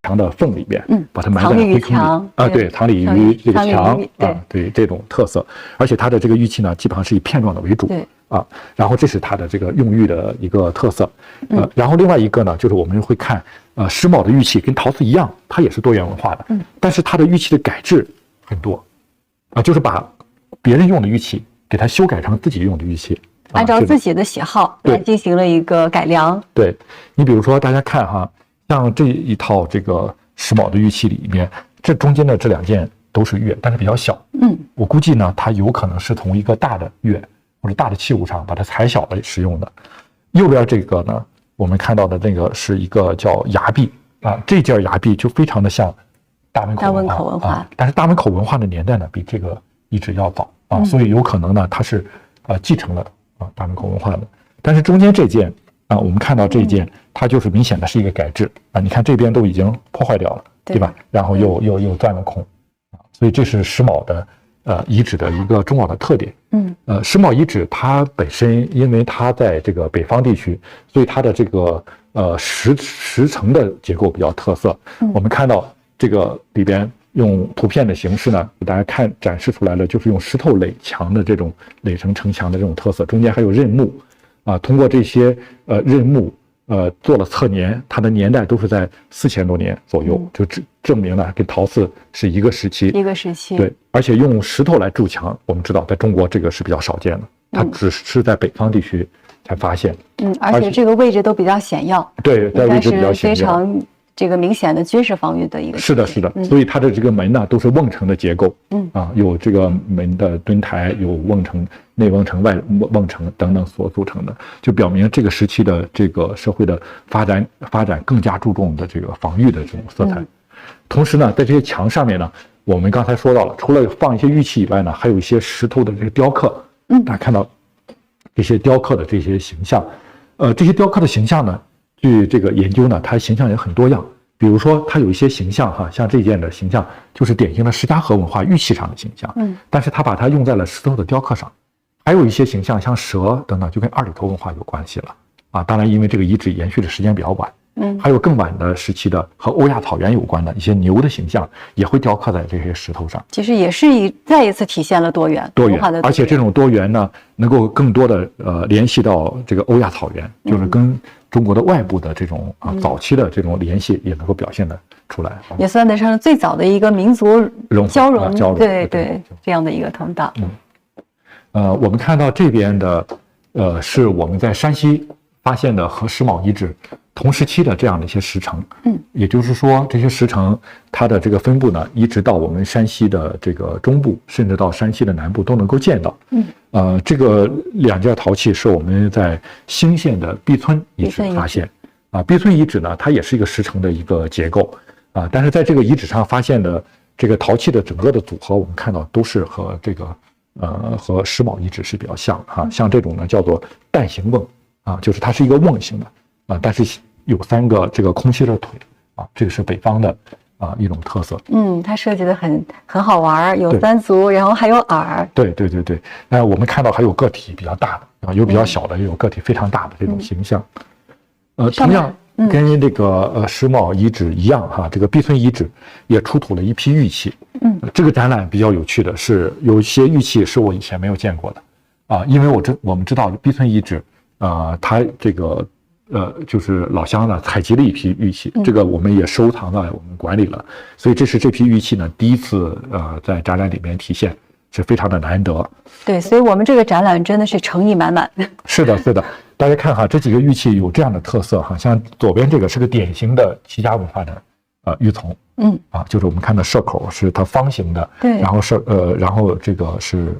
墙的缝里边，把它埋在灰坑里啊，对，藏鲤鱼这个墙啊，对这种特色，而且它的这个玉器呢，基本上是以片状的为主，对啊，然后这是它的这个用玉的一个特色，然后另外一个呢，就是我们会看石卯的玉器跟陶瓷一样，它也是多元文化的，但是它的玉器的改制很多，啊，就是把别人用的玉器给它修改成自己用的玉器。按照自己的喜好来进行了一个改良。对，你比如说大家看哈，像这一套这个石卯的玉器里面，这中间的这2件都是钺，但是比较小。我估计呢，它有可能是从一个大的钺或者大的器物上把它裁小了使用的。右边这个呢，我们看到的那个是一个叫崖壁啊，这件崖壁就非常的像大汶口文化啊，但是大汶口文化的年代呢比这个遗址要早啊，所以有可能呢它是继承了大汶口文化的。但是中间这件啊，我们看到这件它就是明显的是一个改制啊，你看这边都已经破坏掉了，对吧？然后又钻了孔啊，所以这是石卯的遗址的一个重要的特点。石卯遗址它本身因为它在这个北方地区，所以它的这个石层的结构比较特色。我们看到这个里边用图片的形式呢，给大家展示出来了，就是用石头垒墙的这种垒成城墙的这种特色，中间还有刃木啊，通过这些刃木做了测年，它的年代都是在4000多年左右，就证明了跟陶瓷是一个时期。对，而且用石头来筑墙，我们知道在中国这个是比较少见的，它只是在北方地区才发现。而且这个位置都比较显要。对，在位置比较显要，非常这个明显的军事防御的一个。是的，所以它的这个门呢都是瓮城的结构，有这个门的墩台，有瓮城、内瓮城、外瓮城等等所组成的，就表明这个时期的这个社会的发展更加注重的这个防御的这种色彩。同时呢，在这些墙上面呢，我们刚才说到了，除了放一些玉器以外呢，还有一些石头的这个雕刻。大家看到这些雕刻的这些形象，这些雕刻的形象呢，据这个研究呢，它形象也很多样。比如说，它有一些形象哈，像这件的形象就是典型的石家河文化玉器上的形象，但是它把它用在了石头的雕刻上。还有一些形象像蛇等等，就跟二里头文化有关系了啊。当然，因为这个遗址延续的时间比较晚，还有更晚的时期的和欧亚草原有关的一些牛的形象也会雕刻在这些石头上。其实也是再一次体现了多元文化的多元，而且这种多元呢，能够更多的联系到这个欧亚草原，就是跟中国的外部的这种早期的这种联系也能够表现得出来，也算得上最早的一个民族交融，对这样的一个通道。我们看到这边的是我们在山西发现的和石卯遗址同时期的这样的一些石城，也就是说这些石城它的这个分布呢，一直到我们山西的这个中部，甚至到山西的南部都能够见到。这个2件陶器是我们在兴县的壁村遗址发现。壁村遗址呢，它也是一个石城的一个结构啊，但是在这个遗址上发现的这个陶器的整个的组合，我们看到都是和这个和石卯遗址是比较像哈，像这种呢叫做蛋形瓮啊，就是它是一个瓮形的啊，但是有3个这个空心的腿啊，这个是北方的一种特色。它设计的很好玩，有3足，然后还有耳。对。我们看到还有个体比较大的有比较小的，也有个体非常大的这种形象。同样跟这个石卯遗址一样哈，这个壁村遗址也出土了一批玉器。这个展览比较有趣的是，有一些玉器是我以前没有见过的因为我们知道壁村遗址它这个就是老乡呢采集了一批玉器，这个我们也收藏在我们馆里了，所以这批玉器呢第一次在展览里面体现，是非常的难得。对，所以我们这个展览真的是诚意满满。是的，大家看哈，这几个玉器有这样的特色哈，像左边这个是个典型的齐家文化的玉琮，就是我们看的射口是它方形的，对，然后这个是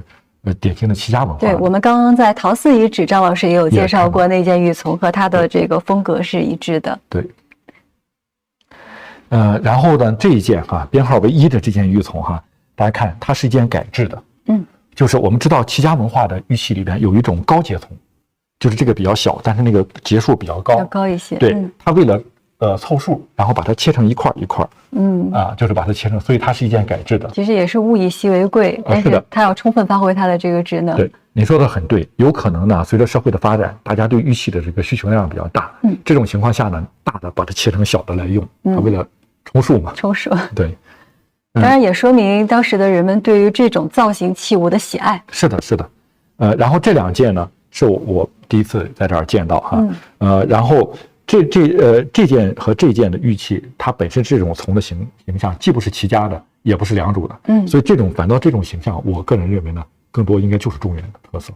典型的齐家文化。对，我们刚刚在陶寺遗址，张老师也有介绍过那件玉琮和它的这个风格是一致的。对。然后呢，这一件编号为1的这件玉琮大家看它是一件改制的，就是我们知道齐家文化的玉器里边有一种高节琮，就是这个比较小，但是那个节数比较高一些。对，它为了凑数，然后把它切成一块一块，就是把它切成，所以它是一件改制的。其实也是物以稀为贵，但是它要充分发挥它的这个职能。对，你说的很对，有可能呢，随着社会的发展，大家对玉器的这个需求量比较大，这种情况下呢，大的把它切成小的来用，它为了充数嘛。充数。对，当然也说明当时的人们对于这种造型器物的喜爱。是的，是的。然后这2件呢，是我第一次在这儿见到哈。然后这件和这件的玉器，它本身这种从的形象，既不是齐家的，也不是良渚的。所以反倒这种形象，我个人认为呢，更多应该就是中原的特色。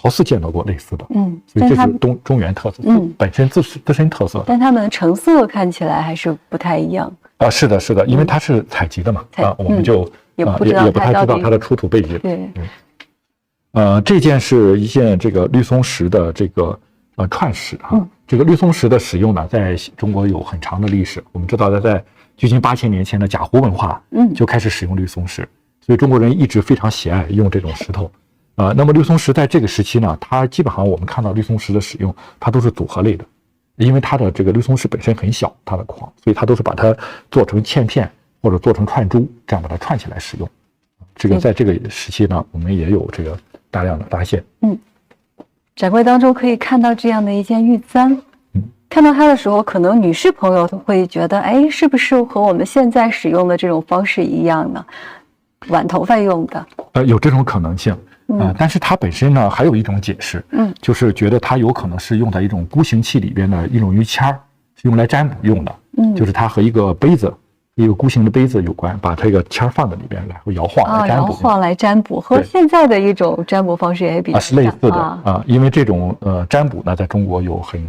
陶寺见到过类似的，所以这是中原特色，本身自身特色。但它们成色看起来还是不太一样。是的，是的，因为它是采集的嘛，我们就也不太知道它的出土背景。对，这件是一件这个绿松石的这个串石哈。这个绿松石的使用呢，在中国有很长的历史。我们知道在距今8000年前的贾湖文化，就开始使用绿松石，所以中国人一直非常喜爱用这种石头。那么绿松石在这个时期呢，它基本上我们看到绿松石的使用，它都是组合类的，因为它的这个绿松石本身很小，它的框，所以它都是把它做成嵌片或者做成串珠，这样把它串起来使用。这个在这个时期呢，我们也有这个大量的发现。展柜当中可以看到这样的一件玉簪。看到它的时候，可能女士朋友会觉得，哎，是不是和我们现在使用的这种方式一样呢？挽头发用的。有这种可能性。但是它本身呢还有一种解释，就是觉得它有可能是用在一种孤形器里边的一种玉签儿，是用来占卜用的，就是它和一个杯子，一个孤形的杯子有关，把这个签儿放在里边来摇晃来占卜。摇晃来占卜，和现在的一种占卜方式也比较是类似的因为这种占卜呢，在中国有很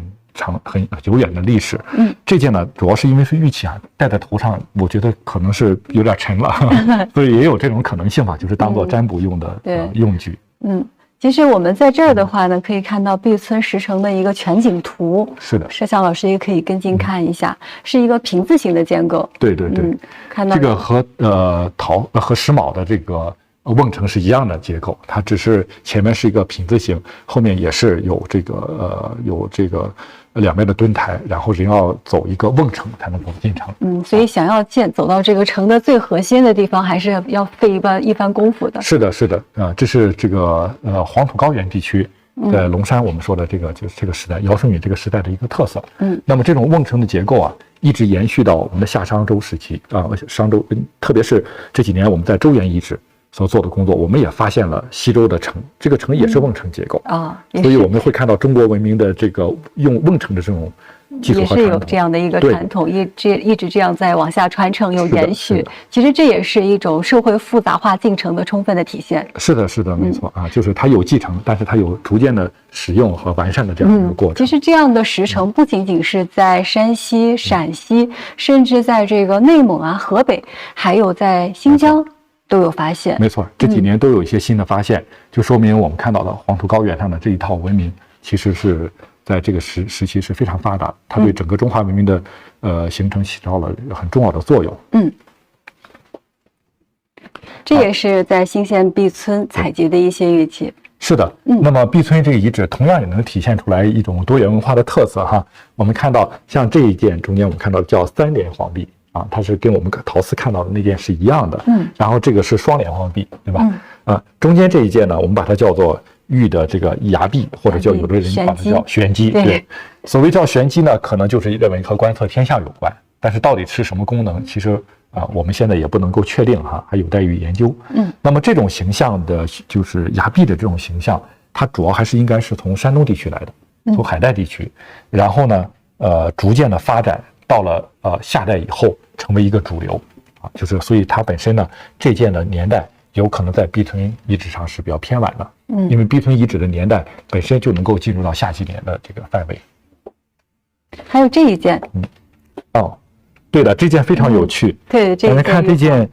久远的历史。这件呢，主要是因为是玉器戴在头上，我觉得可能是有点沉了，所以也有这种可能性吧，就是当做占卜用的用具。其实我们在这儿的话呢，可以看到碧村石城的一个全景图。是的，摄像老师也可以跟进看一下，是一个平字形的建构。对，看到这个和石卯的这个瓮城是一样的结构，它只是前面是一个品字形，后面也是有这个两边的墩台，然后人要走一个瓮城才能走进城。所以想要走到这个城的最核心的地方，还是要费一番功夫的。是的，这是这个黄土高原地区在龙山我们说的这个就是这个时代尧舜禹这个时代的一个特色。那么这种瓮城的结构一直延续到我们的夏商周时期商周，特别是这几年我们在周原遗址所做的工作，我们也发现了西周的城，这个城也是瓮城结构所以我们会看到中国文明的这个用瓮城的这种技术和传统，也是有这样的一个传统，一直这样在往下传承有延续。其实这也是一种社会复杂化进程的充分的体现。是的，没错就是它有继承，但是它有逐渐的使用和完善的这样一个过程。其实这样的石城不仅仅是在山西、陕西，甚至在这个内蒙河北，还有在新疆都有发现。没错，这几年都有一些新的发现，就说明我们看到的黄土高原上的这一套文明，其实是在这个时期是非常发达的，它对整个中华文明的形成起到了很重要的作用。这也是在兴县碧村采集的一些玉器。是的，那么碧村这个遗址同样也能体现出来一种多元文化的特色我们看到像这一件中间，我们看到叫3连黄璧它是跟我们陶瓷看到的那件是一样的。然后这个是双连黄璧，对吧？中间这一件呢，我们把它叫做玉的这个崖壁，或者叫有的人把它叫玄机。对，所谓叫玄机呢，可能就是认为和观测天象有关，但是到底是什么功能，其实我们现在也不能够确定还有待于研究。那么这种形象的，就是崖壁的这种形象，它主要还是应该是从山东地区来的，从海带地区，然后呢，逐渐的发展到了夏代以后，成为一个主流就是所以它本身呢，这件的年代有可能在碧村遗址上是比较偏晚的。因为碧村遗址的年代本身就能够进入到夏季年的这个范围。还有这一件，对的，这件非常有趣。对，咱们看这件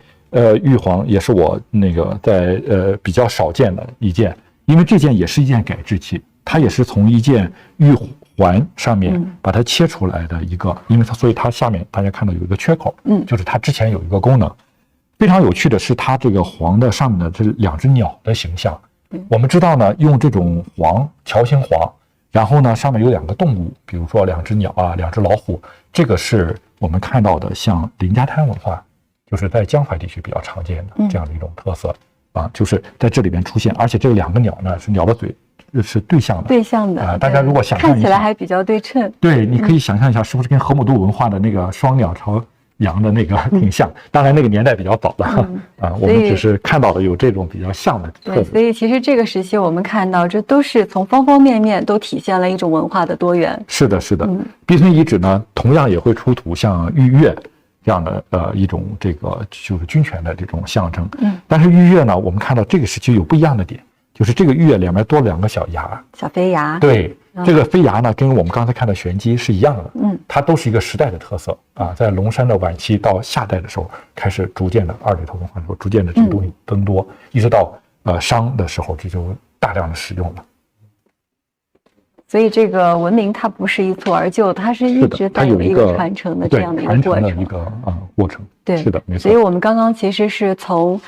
玉黄，也是我那个在比较少见的一件，因为这件也是一件改制器，它也是从一件玉环上面把它切出来的一个，因为所以它下面大家看到有一个缺口，就是它之前有一个功能。非常有趣的是，它这个黄的上面的这2只鸟的形象。我们知道呢，用这种黄桥形黄，然后呢上面有2个动物，比如说2只鸟2只老虎，这个是我们看到的像林家滩文化，就是在江淮地区比较常见的这样的一种特色就是在这里边出现，而且这2个鸟呢是鸟的嘴是对向的，大家如果想象一下，看起来还比较对称。对，你可以想象一下，是不是跟河姆渡文化的那个双鸟朝羊的那个挺像，当然那个年代比较早了我们只是看到了有这种比较像的特质。所以其实这个时期我们看到，这都是从方方面面都体现了一种文化的多元。是的，是的。逼存遗址呢，同样也会出土像玉钺这样的一种这个就是军权的这种象征。但是玉钺呢，我们看到这个时期有不一样的点，就是这个玉钺两边多了2个小牙，小飞牙。对。这个飞牙呢，跟我们刚才看的玄机是一样的，它都是一个时代的特色啊。在龙山的晚期到夏代的时候，开始逐渐的二里头文化的时候，逐渐的这个东西增多，一直到商的时候，这就大量的使用了。所以这个文明它不是一蹴而就，它是一直在有一个传承的这样的一个过程。过程。对，是的，没错。所以我们刚刚其实是从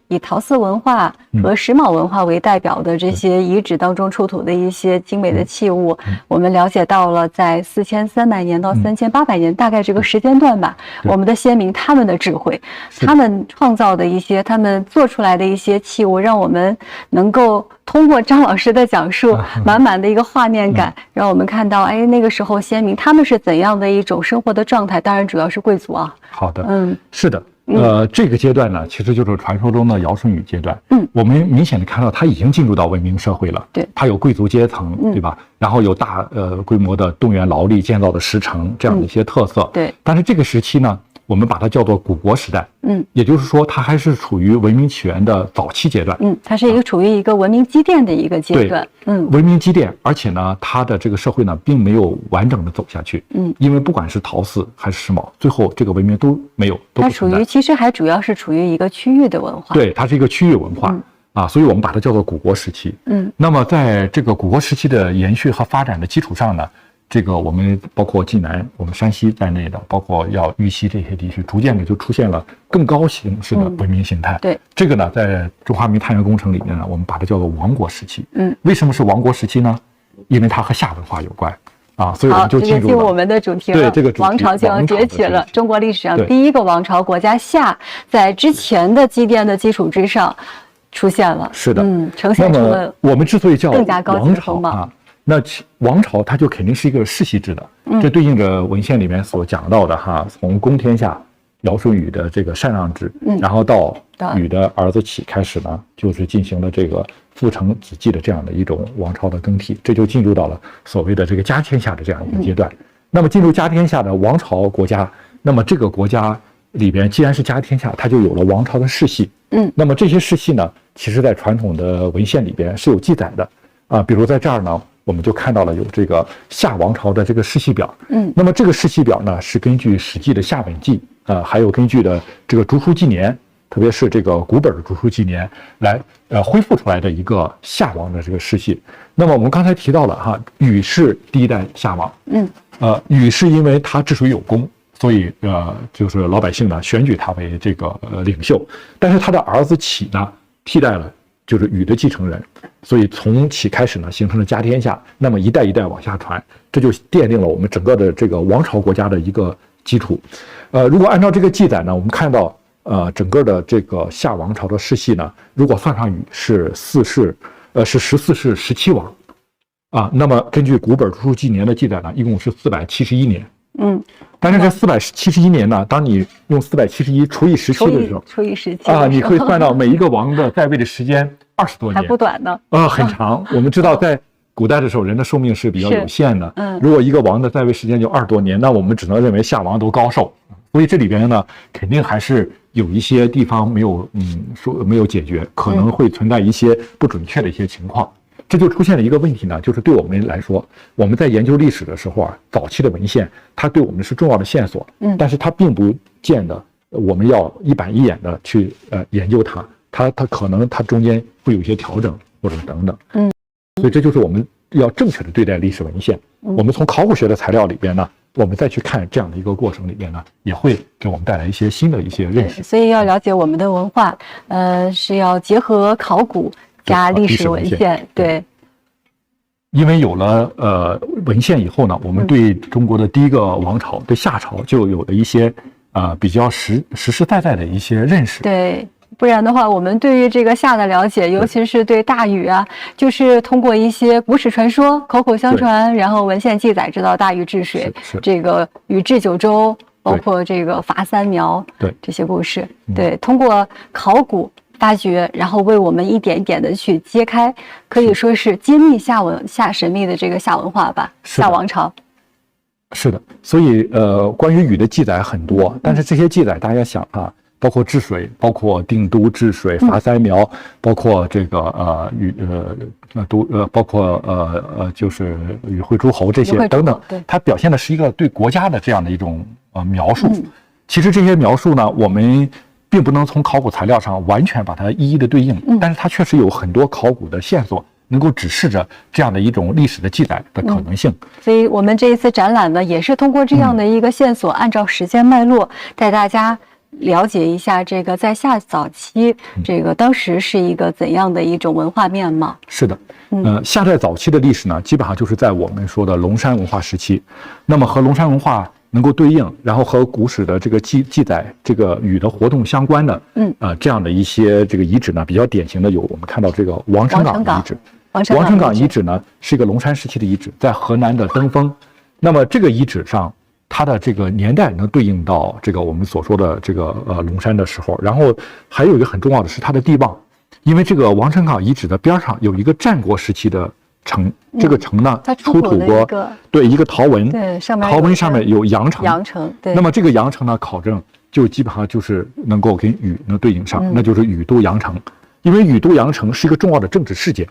以陶寺文化和石峁文化为代表的这些遗址当中出土的一些精美的器物，我们了解到了在4300年到3800年大概这个时间段吧，我们的先民他们的智慧，他们创造的一些，他们做出来的一些器物，让我们能够通过张老师的讲述，满满的一个画面感，让我们看到，哎，那个时候先民他们是怎样的一种生活的状态，当然主要是贵族啊。好的，是的，这个阶段呢，其实就是传说中的尧舜禹阶段。我们明显的看到，它已经进入到文明社会了。对，它有贵族阶层，对吧？然后有大规模的动员劳力建造的石城这样的一些特色。对，但是这个时期呢，我们把它叫做古国时代。也就是说，它还是处于文明起源的早期阶段。它是处于一个文明积淀的一个阶段。文明积淀，而且呢，它的这个社会呢，并没有完整的走下去。因为不管是陶寺还是石峁，最后这个文明都没有，都不存在。它其实还主要是处于一个区域的文化。对，它是一个区域文化。所以我们把它叫做古国时期。那么在这个古国时期的延续和发展的基础上呢，这个我们包括济南、我们山西在内的，包括豫西这些地区，逐渐的就出现了更高形式的文明形态。对，这个呢，在中华民探源工程里面呢，我们把它叫做王国时期。为什么是王国时期呢？因为它和夏文化有关所以我们就进入了我们的主题了。对，这个王朝就要崛起了。中国历史上第一个王朝国家夏，在之前的积淀的基础之上出现了。是的，呈现出了我们之所以叫更加高级的风貌。那王朝它就肯定是一个世袭制的，这对应着文献里面所讲到的从公天下尧舜禹的这个禅让制，然后到禹的儿子启开始呢，就是进行了这个父承子继的这样的一种王朝的更替，这就进入到了所谓的这个家天下的这样一个阶段。那么进入家天下的王朝国家，那么这个国家里边既然是家天下，它就有了王朝的世系。那么这些世系呢，其实在传统的文献里边是有记载的比如在这儿呢，我们就看到了有这个夏王朝的这个世系表。那么这个世系表呢，是根据《史记》的夏本纪还有根据的这个竹书纪年，特别是这个古本的竹书纪年来恢复出来的一个夏王的这个世系。那么我们刚才提到了禹是第一代夏王。禹是因为他治水有功，所以就是老百姓呢选举他为这个领袖，但是他的儿子启呢替代了就是禹的继承人，所以从启开始呢，形成了家天下。那么一代一代往下传，这就奠定了我们整个的这个王朝国家的一个基础。如果按照这个记载呢，我们看到整个的这个夏王朝的世系呢，如果算上禹是14世17王那么根据古本竹书纪年的记载呢，一共是471年。但是这471年呢，当你用471除以17的时候，除以17你会算到每一个王的在位的时间20多年，还不短呢。很长。我们知道在古代的时候，人的寿命是比较有限的。如果一个王的在位时间就20多年，那我们只能认为夏王都高寿。所以这里边呢，肯定还是有一些地方没有解决，可能会存在一些不准确的一些情况。这就出现了一个问题呢，就是对我们来说，我们在研究历史的时候早期的文献，它对我们是重要的线索，但是它并不见得我们要一板一眼的去研究它，它可能它中间会有一些调整或者等等。所以这就是我们要正确的对待历史文献。我们从考古学的材料里边呢，我们再去看这样的一个过程里边呢，也会给我们带来一些新的一些认识。所以要了解我们的文化，是要结合考古加历史文献。对，因为有了文献以后呢，我们对中国的第一个王朝，对夏朝就有了一些比较实实在在的一些认识。对。不然的话，我们对于这个夏的了解，尤其是对大禹就是通过一些古史传说、口口相传，然后文献记载知道大禹治水，这个禹治九州，包括这个伐三苗，对这些故事，对，通过考古发掘，然后为我们一点一点的去揭开，可以说是揭秘夏神秘的这个夏文化吧，夏王朝。是的，所以关于禹的记载很多，但是这些记载大家想啊，包括治水，包括定都治水、伐三苗，包括这个包括就是禹会诸侯这些等等，它表现的是一个对国家的这样的一种描述。其实这些描述呢，我们并不能从考古材料上完全把它一一的对应，但是它确实有很多考古的线索，能够指示着这样的一种历史的记载的可能性。所以我们这一次展览呢，也是通过这样的一个线索，按照时间脉络带大家了解一下这个在夏早期，这个当时是一个怎样的一种文化面貌。是的，夏代早期的历史呢，基本上就是在我们说的龙山文化时期。那么和龙山文化能够对应，然后和古史的这个记载这个禹的活动相关的，这样的一些这个遗址呢，比较典型的有我们看到这个王城岗遗址。王城岗遗址呢是一个龙山时期的遗址，在河南的登封。那么这个遗址上，它的这个年代能对应到这个我们所说的这个龙山的时候。然后还有一个很重要的是它的地貌，因为这个王城岗遗址的边上有一个战国时期的城，这个城呢出土过一个陶文，陶文上面有阳城，对。那么这个阳城呢考证就基本上就是能够跟禹能对应上，那就是禹都阳城。因为禹都阳城是一个重要的政治事件，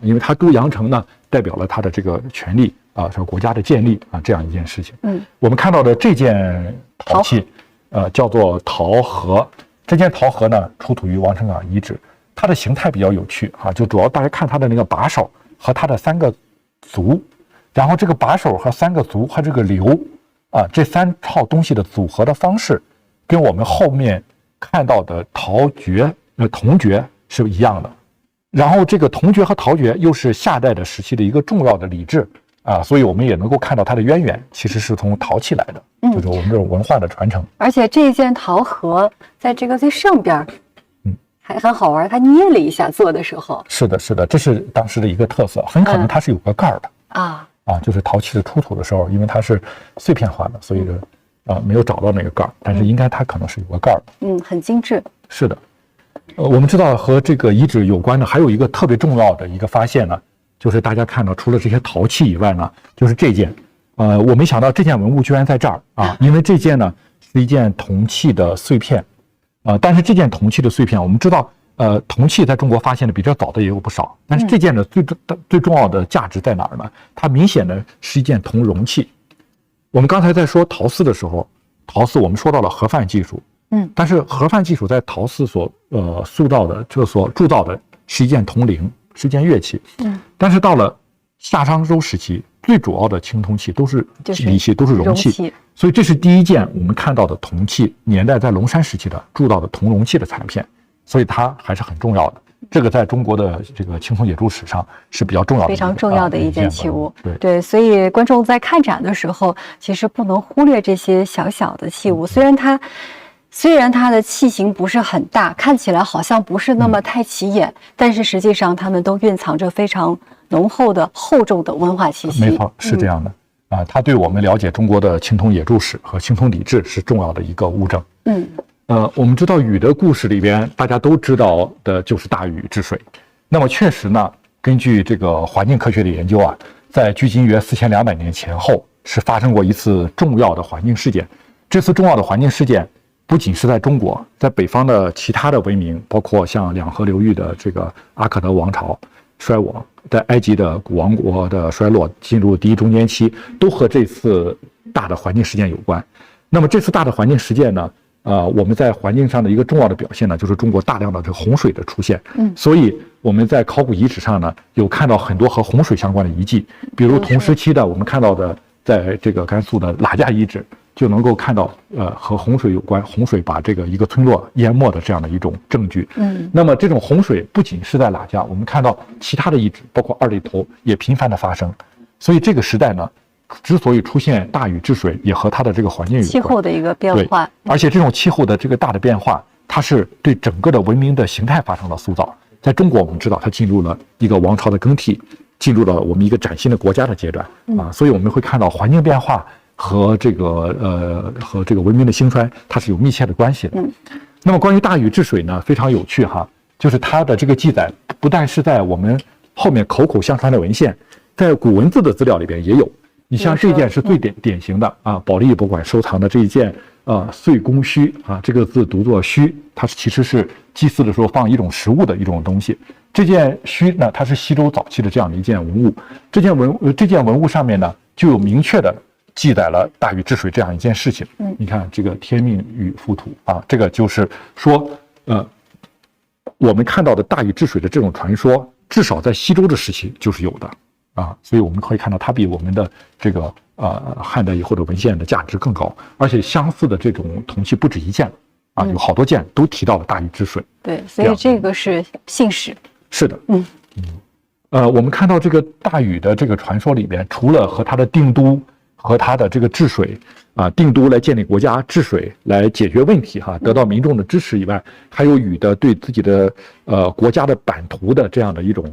因为它都阳城呢代表了它的这个权力啊，是国家的建立啊这样一件事情。我们看到的这件陶器，叫做陶盒。这件陶盒呢出土于王城岗遗址，它的形态比较有趣啊，就主要大家看它的那个把手和它的3个足，然后这个把手和3个足和这个流啊，这3套东西的组合的方式，跟我们后面看到的铜爵是一样的。然后这个铜爵和陶爵又是夏代的时期的一个重要的礼制啊，所以我们也能够看到它的渊源其实是从陶器来的，就是我们这种文化的传承。而且这件陶盒在这个最上边，还很好玩，它捏了一下做的时候。是的，是的，这是当时的一个特色，很可能它是有个盖儿的就是陶器的出土的时候，因为它是碎片化的，所以没有找到那个盖儿，但是应该它可能是有个盖儿的。很精致。是的。我们知道和这个遗址有关的还有一个特别重要的一个发现呢，就是大家看到除了这些陶器以外呢，就是这件，我没想到这件文物居然在这儿啊，因为这件呢是一件铜器的碎片，但是这件铜器的碎片，我们知道，铜器在中国发现的比较早的也有不少，但是这件的最重要的价值在哪儿呢？它明显的是一件铜容器。我们刚才在说陶瓷的时候，陶瓷我们说到了盒饭技术。但是盒饭技术在陶瓷所所铸造的是一件铜铃，是一件乐器。但是到了夏商周时期，最主要的青铜器都是礼器，都是容器。所以这是第一件我们看到的铜器，年代在龙山时期的铸造的铜容器的残片，所以它还是很重要的。这个在中国的这个青铜冶铸史上是比较重要的，非常重要的一件器物。对，所以观众在看展的时候，其实不能忽略这些小小的器物，虽然它的器型不是很大，看起来好像不是那么太起眼，但是实际上它们都蕴藏着非常浓厚的厚重的文化气息。没错，是这样的它对我们了解中国的青铜冶铸史和青铜礼制是重要的一个物证。我们知道禹的故事里边，大家都知道的就是大禹治水。那么确实呢，根据这个环境科学的研究啊，在距今约4200年前后是发生过一次重要的环境事件。这次重要的环境事件不仅是在中国，在北方的其他的文明，包括像两河流域的这个阿克德王朝衰亡，在埃及的古王国的衰落，进入第一中间期，都和这次大的环境事件有关。那么这次大的环境事件呢，我们在环境上的一个重要的表现呢，就是中国大量的这个洪水的出现。所以我们在考古遗址上呢，有看到很多和洪水相关的遗迹，比如同时期的我们看到的，在这个甘肃的喇家遗址。就能够看到和洪水有关，洪水把这个一个村落淹没的这样的一种证据。那么这种洪水不仅是在喇家，我们看到其他的遗址，包括二里头也频繁的发生。所以这个时代呢，之所以出现大禹治水，也和它的这个环境有关，气候的一个变化。而且这种气候的这个大的变化，它是对整个的文明的形态发生了塑造。在中国，我们知道它进入了一个王朝的更替，进入了我们一个崭新的国家的阶段所以我们会看到环境变化和这个文明的兴衰，它是有密切的关系的。那么关于大禹治水呢，非常有趣哈，就是它的这个记载不但是在我们后面口口相传的文献，在古文字的资料里边也有。你像这件是最典型的啊，保利博物馆收藏的这一件岁宫须啊，这个字读作须，它其实是祭祀的时候放一种食物的一种东西。这件须呢，它是西周早期的这样的一件文物。这件文物上面呢，就有明确的记载了大禹治水这样一件事情。你看这个天命与覆土啊，这个就是说我们看到的大禹治水的这种传说，至少在西周的时期就是有的。所以我们可以看到它比我们的这个汉代以后的文献的价值更高，而且相似的这种铜器不止一件有好多件都提到了大禹治水。对，所以这个是信史。是的，我们看到这个大禹的这个传说里边，除了和他的定都和他的这个治水定都来建立国家，治水来解决问题得到民众的支持以外，还有禹的对自己的国家的版图的这样的一种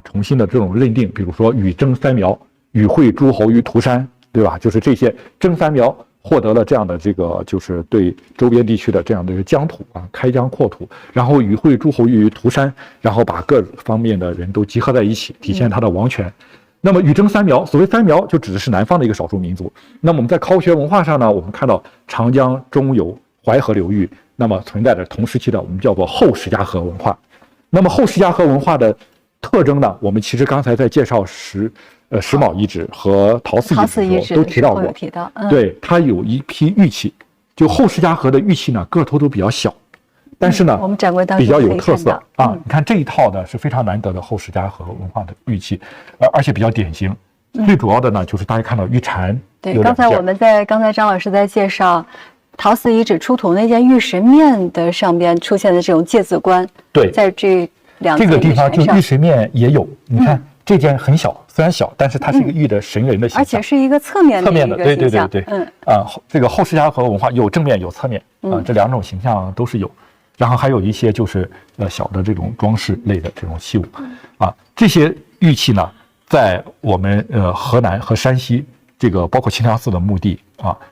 重新的这种认定，比如说禹征三苗，禹会诸侯于涂山，对吧？就是这些征三苗获得了这样的这个就是对周边地区的这样的一个疆土开疆扩土，然后禹会诸侯于涂山，然后把各方面的人都集合在一起，体现他的王权。那么禹征三苗，所谓三苗就指的是南方的一个少数民族。那么我们在考古学文化上呢，我们看到长江中游淮河流域，那么存在着同时期的我们叫做后石家河文化。那么后石家河文化的特征呢，我们其实刚才在介绍石卯遗址和陶寺遗址都提到过。对，它有一批玉器，就后石家河的玉器呢，个头都比较小。但是呢，我们展柜当中比较有特色你看这一套呢是非常难得的后石家河文化的玉器，而且比较典型。最主要的呢就是大家看到玉蝉。对，刚才张老师在介绍陶寺遗址出土那件玉石面的上边出现的这种芥子冠。对，在这个地方就玉石面也有。你看这件很小，虽然小，但是它是一个玉的神人的形象，而且是一个侧面的对。这个后石家河文化有正面有侧面这两种形象都是有。然后还有一些就是小的这种装饰类的这种器物这些玉器呢，在我们河南和山西这个包括清凉寺的墓地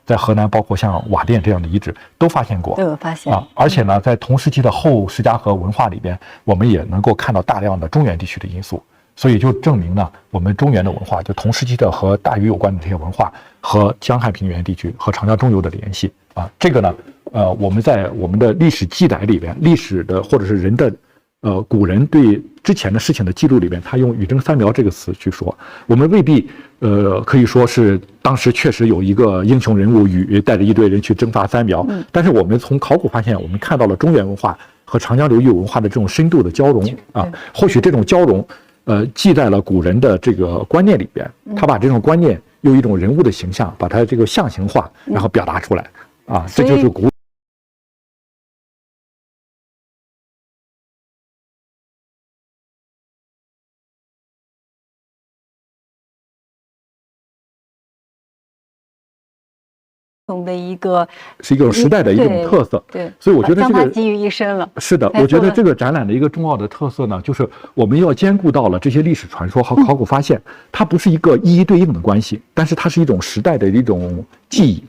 在河南包括像瓦店这样的遗址都发现过，都有发现而且呢，在同时期的后石家河文化里边，我们也能够看到大量的中原地区的因素，所以就证明呢，我们中原的文化就同时期的和大禹有关的这些文化和江汉平原地区和长江中游的联系这个呢。我们在我们的历史记载里边，历史的或者是人的，古人对之前的事情的记录里边，他用禹征三苗这个词去说，我们未必，可以说是当时确实有一个英雄人物禹带着一队人去征伐三苗，但是我们从考古发现，我们看到了中原文化和长江流域文化的这种深度的交融或许这种交融，记在了古人的这个观念里边，他把这种观念用一种人物的形象，把它这个象形化，然后表达出来这就是古。的一个是一种时代的一种特色，对，所以我觉得这个集于一身了。是的，我觉得这个展览的一个重要的特色呢，就是我们要兼顾到了这些历史传说和考古发现，它不是一个一一对应的关系，但是它是一种时代的一种记忆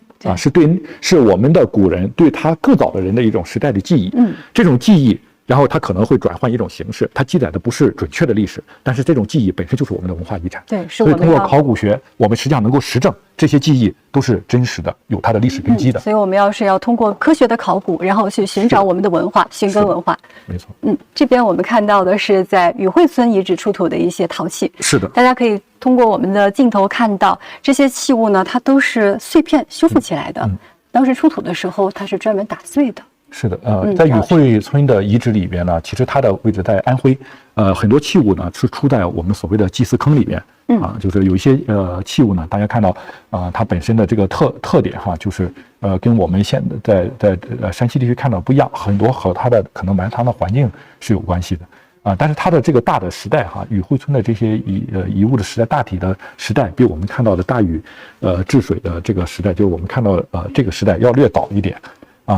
是我们的古人对他更早的人的一种时代的记忆。这种记忆。然后它可能会转换一种形式，它记载的不是准确的历史，但是这种记忆本身就是我们的文化遗产。对，所以通过考古学，我们实际上能够实证这些记忆都是真实的，有它的历史根基的。所以我们要通过科学的考古，然后去寻找我们的文化，寻根文化。没错。这边我们看到的是在禹会村遗址出土的一些陶器。是的，大家可以通过我们的镜头看到这些器物呢，它都是碎片修复起来的。当时出土的时候，它是专门打碎的。是的，在禹会村的遗址里边呢，其实它的位置在安徽，很多器物呢是出在我们所谓的祭祀坑里边，就是有一些器物呢，大家看到它本身的这个特点就是跟我们现在在山西地区看到不一样，很多和它的可能埋藏的环境是有关系的但是它的这个大的时代禹会村的这些遗物的时代大体的时代，比我们看到的大禹治水的这个时代，就是我们看到这个时代要略早一点。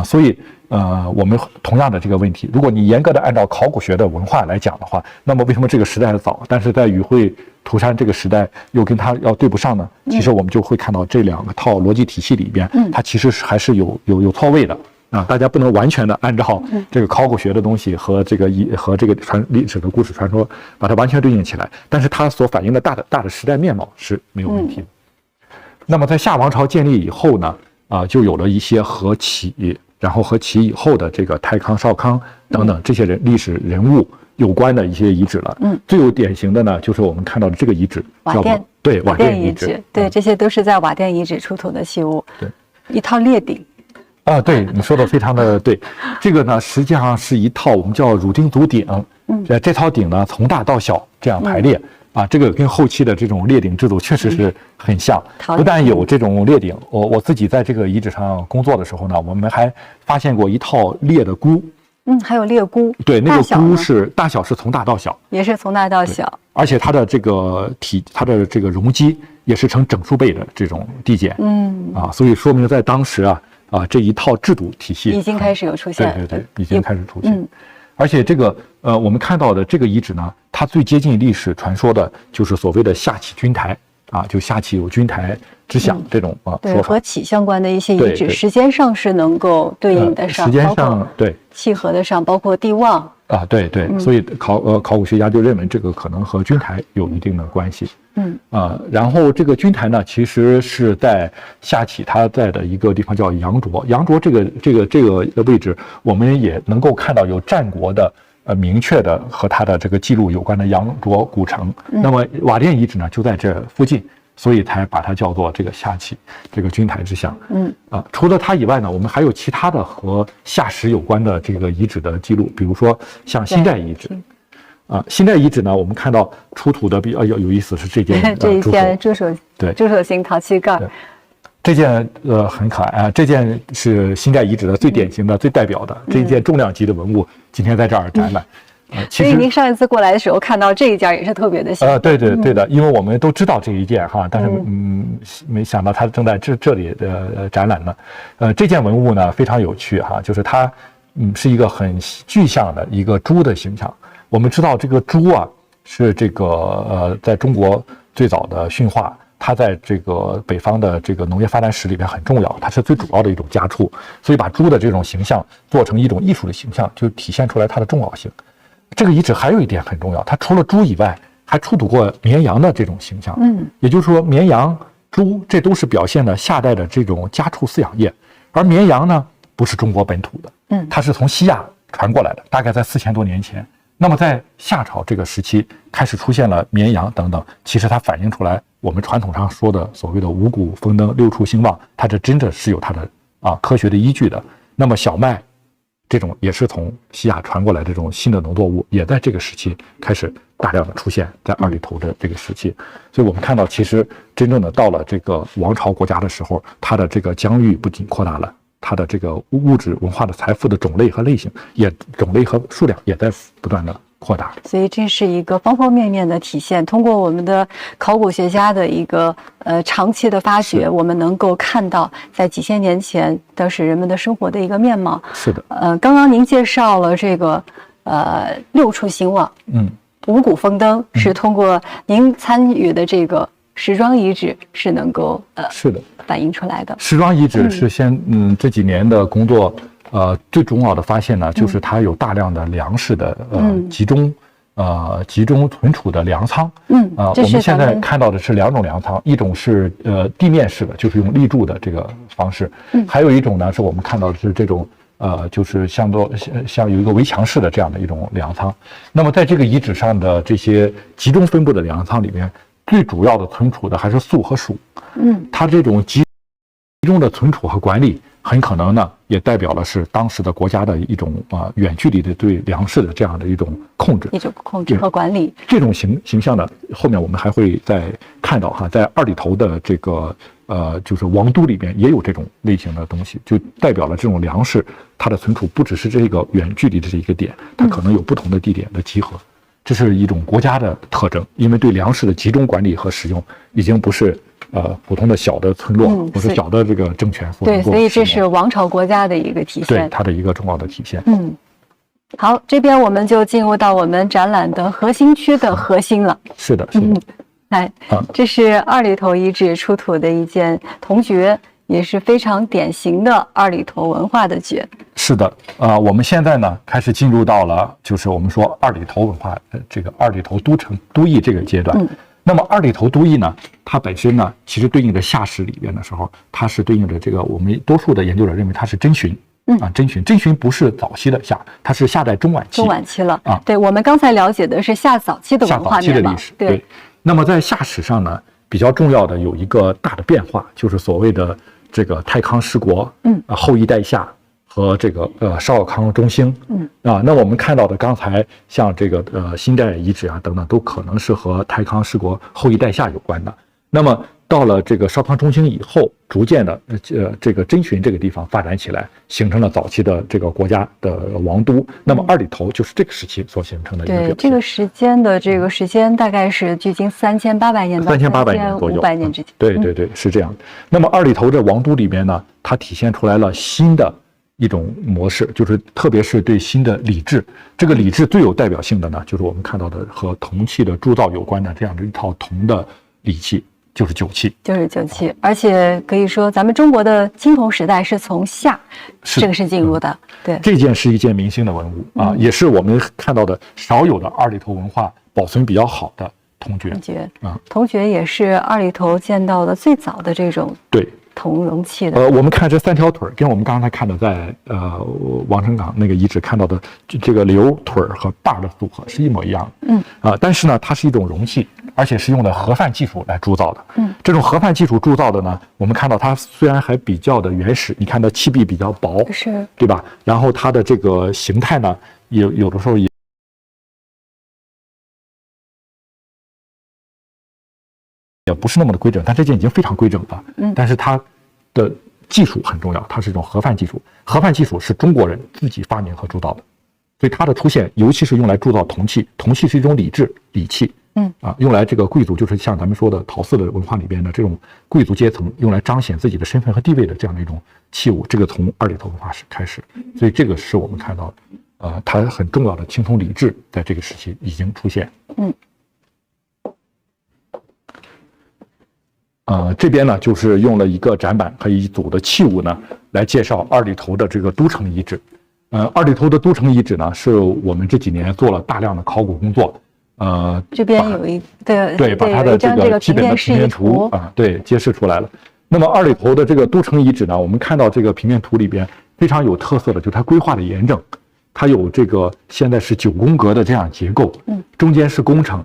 所以我们同样的这个问题，如果你严格的按照考古学的文化来讲的话，那么为什么这个时代早，但是在语汇涂山这个时代又跟它要对不上呢？其实我们就会看到这2个套逻辑体系里边，它其实还是有错位的大家不能完全的按照这个考古学的东西和这个历史的故事传说把它完全对应起来，但是它所反映的大的时代面貌是没有问题的。那么在夏王朝建立以后呢，就有了一些和齐，然后和齐以后的这个太康、少康等等这些历史人物有关的一些遗址了。最有典型的呢，就是我们看到的这个遗址，瓦店，对，瓦店遗址，对，这些都是在瓦店遗址出土的器物。对，一套列鼎。对，你说的非常的对。这个呢，实际上是一套我们叫汝丁足鼎。这套鼎呢，从大到小这样排列。这个跟后期的这种列鼎制度确实是很像。不但有这种列鼎，我自己在这个遗址上工作的时候呢，我们还发现过一套列的箍。还有列箍。对，那个箍是大小是从大到小，也是从大到小，而且它的这个它的这个容积也是呈整数倍的这种递减。所以说明在当时这一套制度体系已经开始有出现。对，已经开始出现。而且这个我们看到的这个遗址呢，它最接近历史传说的就是所谓的下启军台就下启有军台之想这种对，和启相关的一些遗址，时间上是能够对应得上，时间上对契合得上，包括地望对，所以考古学家就认为这个可能和军台有一定的关系。然后这个军台呢，其实是在下启它在的一个地方叫羊卓。羊卓这个位置，我们也能够看到有战国的明确的和它的这个记录有关的羊卓古城。那么瓦店遗址呢，就在这附近，所以才把它叫做这个下启这个军台之乡。除了它以外呢，我们还有其他的和夏史有关的这个遗址的记录，比如说像辛寨遗址。辛寨遗址呢，我们看到出土的比较有意思是这件这一件猪手形陶器盖。这件很可爱这件是辛寨遗址的最典型的、最代表的这一件重量级的文物，今天在这儿展览。所以您上一次过来的时候看到这一件也是特别的喜欢。对的，因为我们都知道这一件但是没想到它正在这里的展览呢。这件文物呢非常有趣就是它是一个很具象的一个猪的形象。我们知道这个猪是这个在中国最早的驯化，它在这个北方的这个农业发展史里边很重要，它是最主要的一种家畜，所以把猪的这种形象做成一种艺术的形象，就体现出来它的重要性。这个遗址还有一点很重要，它除了猪以外，还出土过绵羊的这种形象。也就是说，绵羊、猪这都是表现了夏代的这种家畜饲养业，而绵羊呢不是中国本土的，它是从西亚传过来的，大概在4000多年前。那么在夏朝这个时期开始出现了绵羊等等，其实它反映出来我们传统上说的所谓的五谷丰登、六畜兴旺，它这真的是有它的科学的依据的。那么小麦这种也是从西亚传过来的这种新的农作物，也在这个时期开始大量的出现在二里头的这个时期。所以我们看到其实真正的到了这个王朝国家的时候，它的这个疆域不仅扩大了，它的这个物质文化的财富的种类和类型种类和数量也在不断的扩大。所以这是一个方方面面的体现。通过我们的考古学家的一个长期的发掘，我们能够看到在几千年前当时人们的生活的一个面貌。是的。刚刚您介绍了这个六畜兴旺，五谷丰登，是通过您参与的这个石庄遗址是能够是的反映出来的。石庄遗址是这几年的工作，最重要的发现呢，就是它有大量的粮食的集中存储的粮仓。我们现在看到的是2种粮仓，一种是地面式的，就是用立柱的这个方式，还有一种呢是我们看到的是这种就是像有一个围墙式的这样的一种粮仓。那么在这个遗址上的这些集中分布的粮仓里面，最主要的存储的还是粟和黍。它这种集中的存储和管理，很可能呢也代表了是当时的国家的一种远距离的对粮食的这样的一种控制和管理。这种形象呢，后面我们还会再看到在二里头的这个就是王都里边也有这种类型的东西，就代表了这种粮食它的存储不只是这个远距离的这一个点，它可能有不同的地点的集合。这是一种国家的特征，因为对粮食的集中管理和使用已经不是普通的小的村落或者小的这个政权所能够对，所以这是王朝国家的一个体现，对它的一个重要的体现。好，这边我们就进入到我们展览的核心区的核心了。是的，是的。来，这是二里头遗址出土的一件铜爵，也是非常典型的二里头文化的爵。是的，我们现在呢开始进入到了就是我们说二里头文化这个二里头都邑这个阶段。那么二里头都邑呢，它本身呢其实对应着夏史里边的时候，它是对应着这个我们多数的研究者认为它是真荀。真荀不是早期的夏，它是夏在中晚期了啊。对，我们刚才了解的是夏早期的文化面貌。历史。对。那么在夏史上呢，比较重要的有一个大的变化，就是所谓的这个太康失国，后羿代夏和这个少康中兴，那我们看到的刚才像这个新代遗址啊等等，都可能是和太康失国、后羿代夏有关的。那么到了这个少康中兴以后，逐渐的这个真荀这个地方发展起来，形成了早期的这个国家的王都。那么二里头就是这个时期所形成的一个表现。对，这个时间大概是距今3800年到3800年左右，500年之间。对，是这样。那么二里头这王都里面呢，它体现出来了新的一种模式，就是特别是对新的礼制。这个礼制最有代表性的呢，就是我们看到的和铜器的铸造有关的这样的一套铜的礼器。就是酒器，而且可以说，咱们中国的青铜时代是从夏正式进入的。对，这件是一件明星的文物啊，也是我们看到的少有的二里头文化保存比较好的铜爵啊。铜爵也是二里头见到的最早的这种铜容器的。我们看这3条腿跟我们刚才看的在王城港那个遗址看到的这个瘤腿和把的组合是一模一样的。但是呢，它是一种容器。而且是用的盒饭技术来铸造的。这种盒饭技术铸造的呢，我们看到它虽然还比较的原始，你看它器壁比较薄，是，对吧？然后它的这个形态呢，有的时候也不是那么的规整，但这件已经非常规整了。但是它的技术很重要，它是一种盒饭技术。盒饭技术是中国人自己发明和铸造的，所以它的出现，尤其是用来铸造铜器，铜器是一种礼器。用来这个贵族，就是像咱们说的陶寺的文化里边的这种贵族阶层用来彰显自己的身份和地位的这样的一种器物，这个从二里头文化史开始，所以这个是我们看到它很重要的青铜礼制在这个时期已经出现。这边呢就是用了一个展板和一组的器物呢来介绍二里头的这个都城遗址。二里头的都城遗址呢是我们这几年做了大量的考古工作。这边有一对，把它的这个基本的平面图揭示出来了。那么二里头的这个都城遗址呢，我们看到这个平面图里边非常有特色的，就是它规划的严整，它有这个现在是9宫格的这样结构，中间是宫城，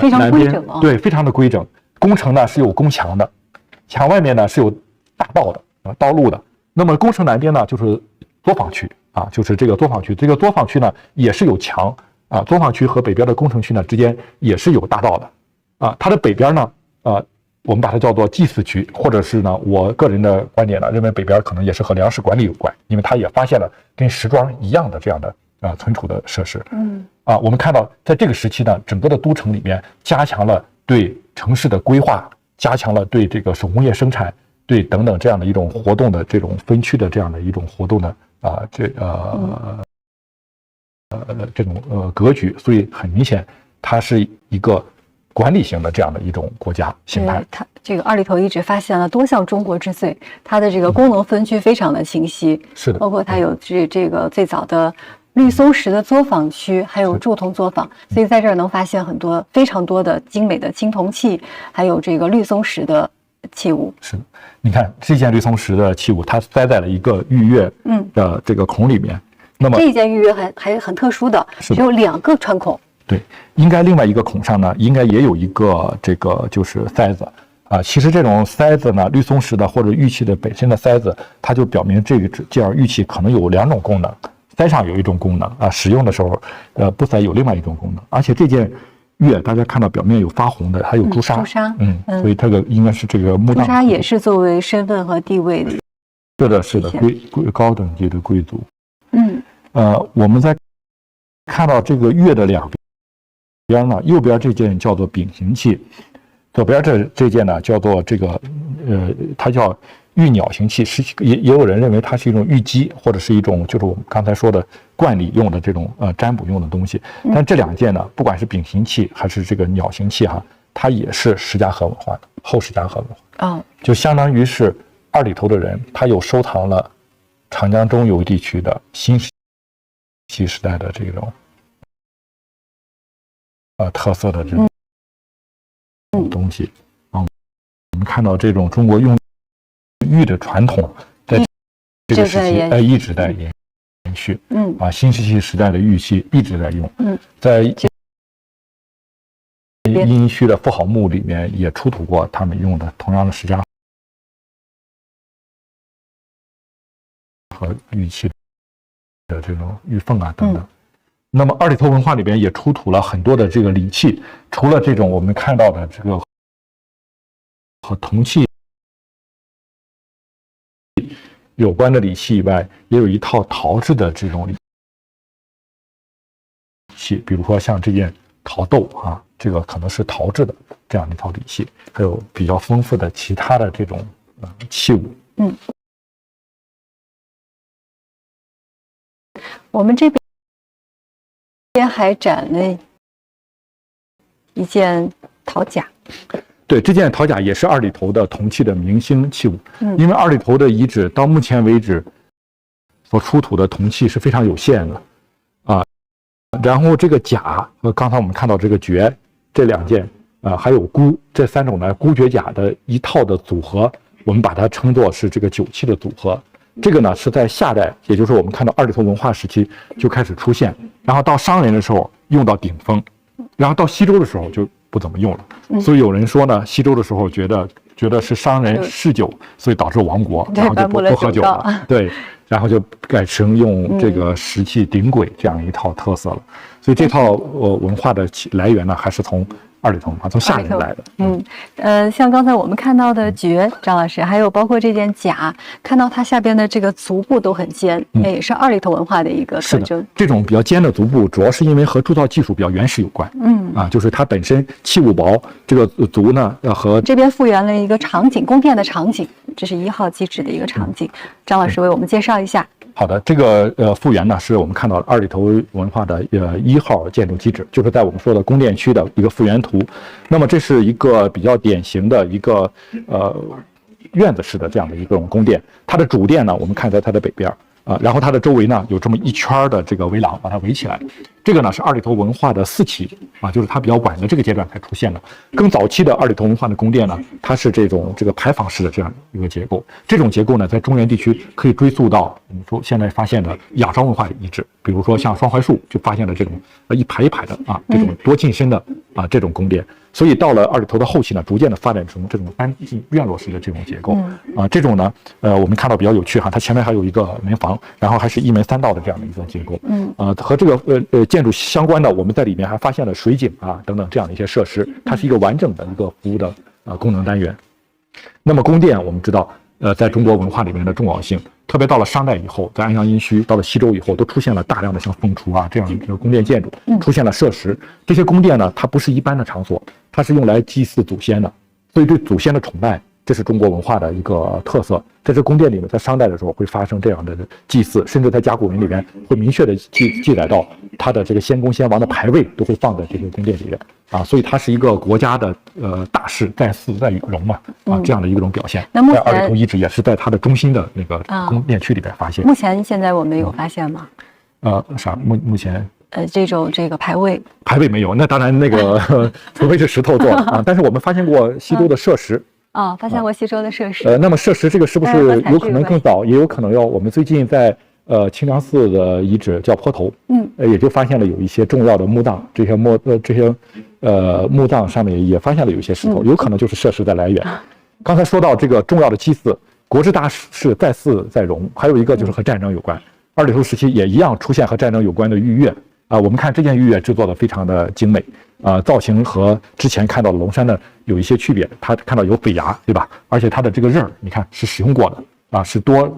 非常规整对，非常的规整。宫城呢是有宫墙的，墙外面呢是有大道的道路的。那么宫城南边呢就是作坊区就是这个作坊区，这个作坊区呢也是有墙。作坊区和北边的宫城区呢之间也是有大道的，它的北边呢，我们把它叫做祭祀区，或者是呢，我个人的观点呢，认为北边可能也是和粮食管理有关，因为它也发现了跟石庄一样的这样的存储的设施。我们看到在这个时期呢，整个的都城里面加强了对城市的规划，加强了对这个手工业生产，对等等这样的一种活动的这种分区的这样的一种活动的这种格局，所以很明显，它是一个管理型的这样的一种国家形态。它这个二里头遗址发现了多项中国之最，它的这个功能分区非常的清晰。是的，包括它有这个最早的绿松石的作坊区，还有铸铜作坊，所以在这儿能发现非常多的精美的青铜器，还有这个绿松石的器物。是的，你看这件绿松石的器物，它塞在了一个玉钺的这个孔里面。那么这一件玉钺还很特殊的，只有2个穿孔。对，应该另外一个孔上呢，应该也有一个这个就是塞子其实这种塞子呢，绿松石的或者玉器的本身的塞子，它就表明这件玉器可能有2种功能，塞上有一种功能使用的时候不塞有另外一种功能。而且这件钺大家看到表面有发红的，还有朱砂，所以这个应该是这个墓葬。朱砂也是作为身份和地位的。是的，高等级的贵族。我们在看到这个钺的2边呢，右边这件叫做丙形器，左边这件呢叫做这个它叫玉鸟形器，也有人认为它是一种玉鸡，或者是一种就是我们刚才说的观礼用的这种占卜用的东西。但这两件呢，不管是丙形器还是这个鸟形器哈，它也是石家河文化的后石家河文化。就相当于是二里头的人，他又收藏了长江中游地区的新石器时代的这种特色的这种东西啊。我们看到这种中国用玉的传统，在这个时期一直在延续。新石器时代的玉器一直在用。在殷墟的妇好墓里面也出土过他们用的同样的石家和玉器的这种玉凤啊等等。那么二里头文化里边也出土了很多的这个礼器，除了这种我们看到的这个和铜器有关的礼器以外，也有一套陶制的这种礼器，比如说像这件陶豆啊，这个可能是陶制的这样一套礼器，还有比较丰富的其他的这种器物。我们这边还展了一件陶甲。对，这件陶甲也是二里头的铜器的明星器物。因为二里头的遗址到目前为止所出土的铜器是非常有限的啊。然后这个甲和刚才我们看到这个爵这两件还有钴这三种呢钴爵甲的一套的组合，我们把它称作是这个酒器的组合。这个呢是在夏代，也就是我们看到二里头文化时期就开始出现，然后到商人的时候用到顶峰，然后到西周的时候就不怎么用了。所以有人说呢，西周的时候觉得是商人嗜酒，所以导致亡国，然后就不喝酒了。对，然后就改成用这个石器鼎簋这样一套特色了。所以这套文化的来源呢，还是从二里头文化，从夏人来的。像刚才我们看到的爵，张老师，还有包括这件甲，看到它下边的这个足部都很尖，也是二里头文化的一个特征。这种比较尖的足部，主要是因为和铸造技术比较原始有关。就是它本身器物薄，这个足呢和这边复原了一个场景，宫殿的场景，这是1号基址的一个场景。张老师为我们介绍一下。好的，这个复原呢，是我们看到二里头文化的1号建筑基址，就是在我们说的宫殿区的一个复原图。那么这是一个比较典型的一个院子式的这样的一种宫殿，它的主殿呢，我们看在它的北边然后它的周围呢有这么一圈的这个围廊把它围起来。这个呢是二里头文化的4期就是它比较晚的这个阶段才出现的。更早期的二里头文化的宫殿呢，它是这个牌坊式的这样一个结构。这种结构呢，在中原地区可以追溯到我们说现在发现的亚商文化的遗址，比如说像双槐树就发现了这种一排一排的这种多进深的这种宫殿。所以到了二里头的后期呢，逐渐的发展成这种单院落式的这种结构这种呢我们看到比较有趣它前面还有一个门房，然后还是1门3道的这样的一个结构。和这个建筑相关的，我们在里面还发现了水井等等这样的一些设施，它是一个完整的一个服务的功能单元。那么宫殿我们知道在中国文化里面的重要性，特别到了商代以后，在安阳殷墟到了西周以后，都出现了大量的像凤雏这样的宫殿建筑，出现了设施。这些宫殿呢，它不是一般的场所，它是用来祭祀祖先的，所以对祖先的崇拜，这是中国文化的一个特色。在这宫殿里面，在商代的时候会发生这样的祭祀，甚至在甲骨文里面会明确的记载到他的这个先公先王的牌位都会放在这个宫殿里面所以它是一个国家的大事在祀在荣嘛这样的一种表现。在二里头遗址也是在它的中心的那个宫殿区里边发现。目前现在我们有发现吗？目前这个牌位没有，那当然那个除非是石头做的但是我们发现过西周的设石。发现过西周的设施。那么设施这个是不是有可能更早，也有可能我们最近在清凉寺的遗址叫坡头，也就发现了有一些重要的墓葬，这些墓葬上面也发现了有一些石头，有可能就是设施的来源。刚才说到这个重要的祭祀，国之大事在祀在荣，还有一个就是和战争有关。二里头时期也一样出现和战争有关的御乐我们看这件御乐制作的非常的精美造型和之前看到的龙山的有一些区别，它看到有匪牙，对吧？而且它的这个刃你看是使用过的是多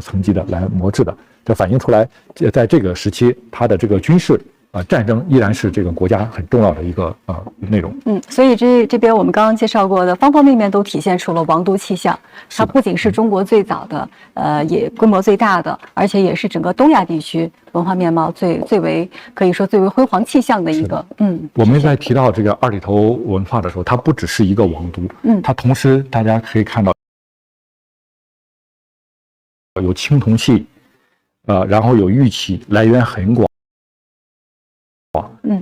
层级的来磨制的，这反映出来在这个时期它的这个军事战争依然是这个国家很重要的一个内容。所以这边我们刚刚介绍过的方方面面都体现出了王都气象。它不仅是中国最早的，也规模最大的，而且也是整个东亚地区文化面貌最为可以说最为辉煌气象的一个。我们在提到这个二里头文化的时候，它不只是一个王都，它同时大家可以看到有青铜器，然后有玉器，来源很广。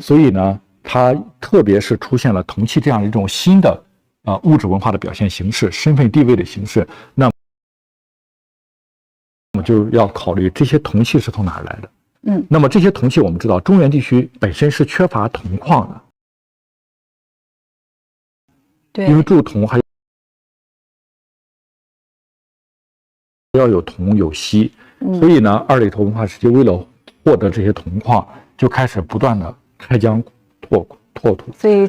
所以呢，它特别是出现了铜器这样一种新的物质文化的表现形式、身份地位的形式，那么就要考虑这些铜器是从哪儿来的。那么这些铜器我们知道，中原地区本身是缺乏铜矿的，对，因为铸铜还要有铜有锡，所以呢，二里头文化时期为了获得这些铜矿，就开始不断的开疆拓土，所以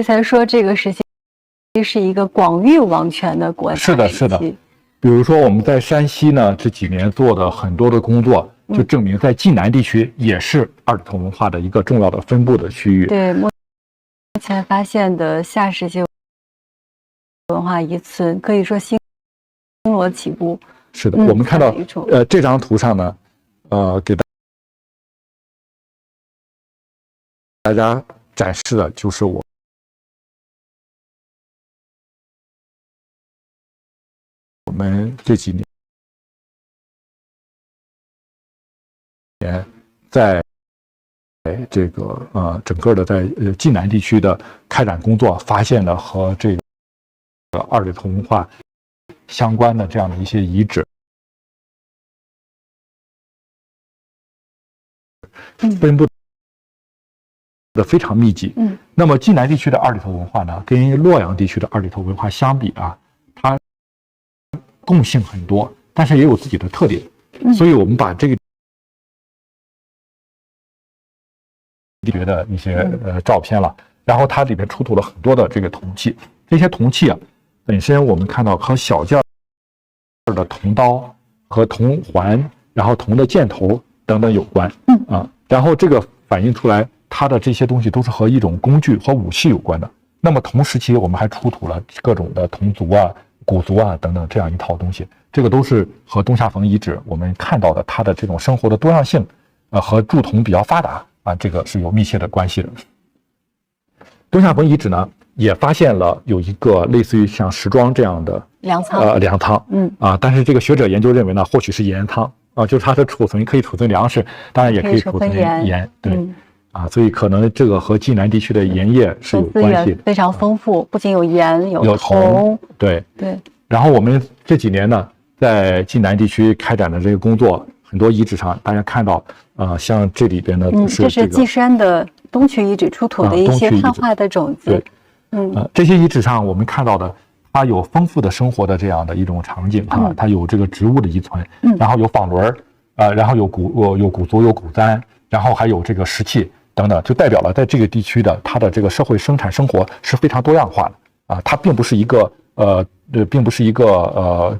才说这个时期是一个广域王权的国家。是的。比如说我们在山西呢这几年做的很多的工作，就证明在晋南地区也是二里头文化的一个重要的分布的区域。对，目前发现的夏时期文化遗存，可以说星罗棋布。是的，我们看到这张图上呢，给大家展示的就是我们这几年在这个整个的在晋南地区的开展工作，发现的和这个二里头文化相关的这样的一些遗址，分布的非常密集。那么晋南地区的二里头文化呢，跟洛阳地区的二里头文化相比啊，它共性很多，但是也有自己的特点。所以我们把这个地区的一些照片了，然后它里面出土了很多的这个铜器。这些铜器啊，本身我们看到和小件的铜刀和铜环，然后铜的箭头等等有关。然后这个反映出来，它的这些东西都是和一种工具和武器有关的。那么同时期我们还出土了各种的铜族啊、古族啊等等这样一套东西，这个都是和东夏冯遗址我们看到的它的这种生活的多样性，和铸铜比较发达啊，这个是有密切的关系的。东夏冯遗址呢，也发现了有一个类似于像石桩这样的粮仓，但是这个学者研究认为呢，或许是盐仓啊，就是它的储存可以储存粮食，当然也可以储存盐，对。所以可能这个和晋南地区的盐业是有关系，非常丰富，不仅有盐，有铜，对。然后我们这几年呢，在晋南地区开展的这个工作，很多遗址上大家看到，像这里边呢，这是稷山的东渠遗址出土的一些汉画的种子。这些遗址上我们看到的，它有丰富的生活的这样的一种场景它有这个植物的遗存，然后有纺轮，然后有古族有古簪，然后还有这个石器等等，就代表了在这个地区的它的这个社会生产生活是非常多样化的它并不是一个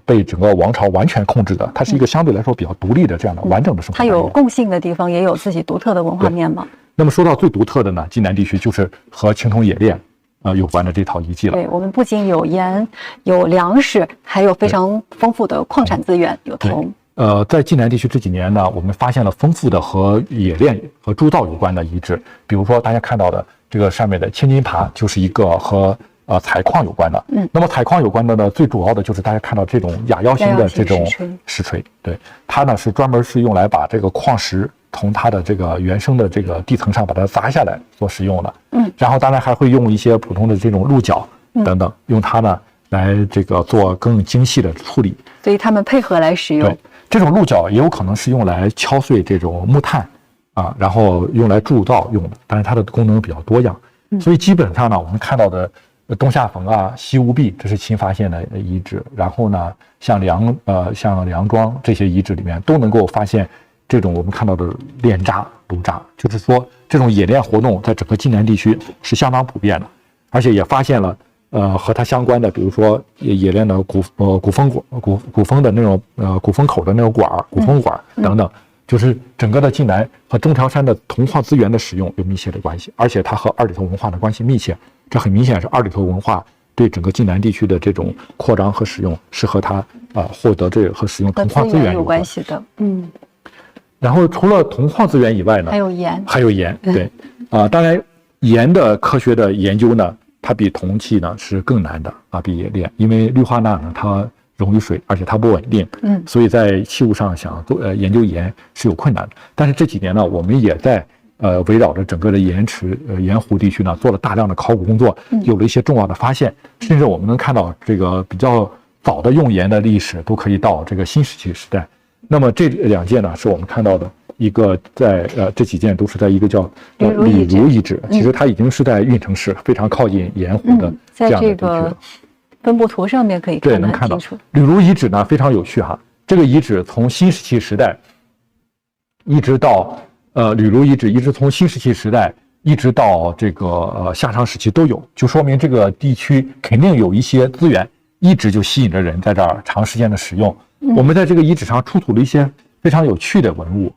被整个王朝完全控制的，它是一个相对来说比较独立的这样的完整的生活。它有共性的地方，也有自己独特的文化面貌。那么说到最独特的呢，晋南地区就是和青铜冶炼有关的这套遗迹了。对，我们不仅有盐、有粮食，还有非常丰富的矿产资源，有铜。在晋南地区这几年呢，我们发现了丰富的和冶炼和铸造有关的遗址，比如说大家看到的这个上面的千金耙，就是一个和采矿有关的。那么采矿有关的呢，最主要的就是大家看到这种亚腰形的这种石锤，对，它呢是专门是用来把这个矿石从它的这个原生的这个地层上把它砸下来所使用的。然后当然还会用一些普通的这种鹿角等等，用它呢来这个做更精细的处理。所以他们配合来使用。对，这种鹿角也有可能是用来敲碎这种木炭然后用来铸造用的，但是它的功能比较多样。所以基本上呢，我们看到的东夏冯西吴壁，这是新发现的遗址。然后呢，像梁庄这些遗址里面都能够发现这种我们看到的炼渣、炉渣，就是说这种冶炼活动在整个晋南地区是相当普遍的，而且也发现了和它相关的，比如说冶炼的古风的那种古风口的那种管、古风管等等，就是整个的晋南和中条山的铜矿资源的使用有密切的关系，而且它和二里头文化的关系密切。这很明显是二里头文化对整个晋南地区的这种扩张和使用是和它获得这个和使用铜矿资源有关系的。然后除了铜矿资源以外呢，还有盐，对，当然盐的科学的研究呢，它比铜器呢是更难的比炼，因为氯化钠呢它溶于水，而且它不稳定，所以在器物上想研究盐是有困难的。但是这几年呢，我们也在围绕着整个的盐池盐湖地区呢做了大量的考古工作，有了一些重要的发现，甚至我们能看到这个比较早的用盐的历史都可以到这个新石器时代。那么这2件呢，是我们看到的一个在这几件都是在一个叫吕如遗址，其实它已经是在运城市非常靠近盐湖的这样的地区了。在这个分布图上面可以看得很清楚。吕如遗址呢非常有趣哈，这个遗址从新石器时代一直到吕如遗址一直从新石器时代一直到这个夏商时期都有，就说明这个地区肯定有一些资源一直就吸引着人在这儿长时间的使用。我们在这个遗址上出土了一些非常有趣的文物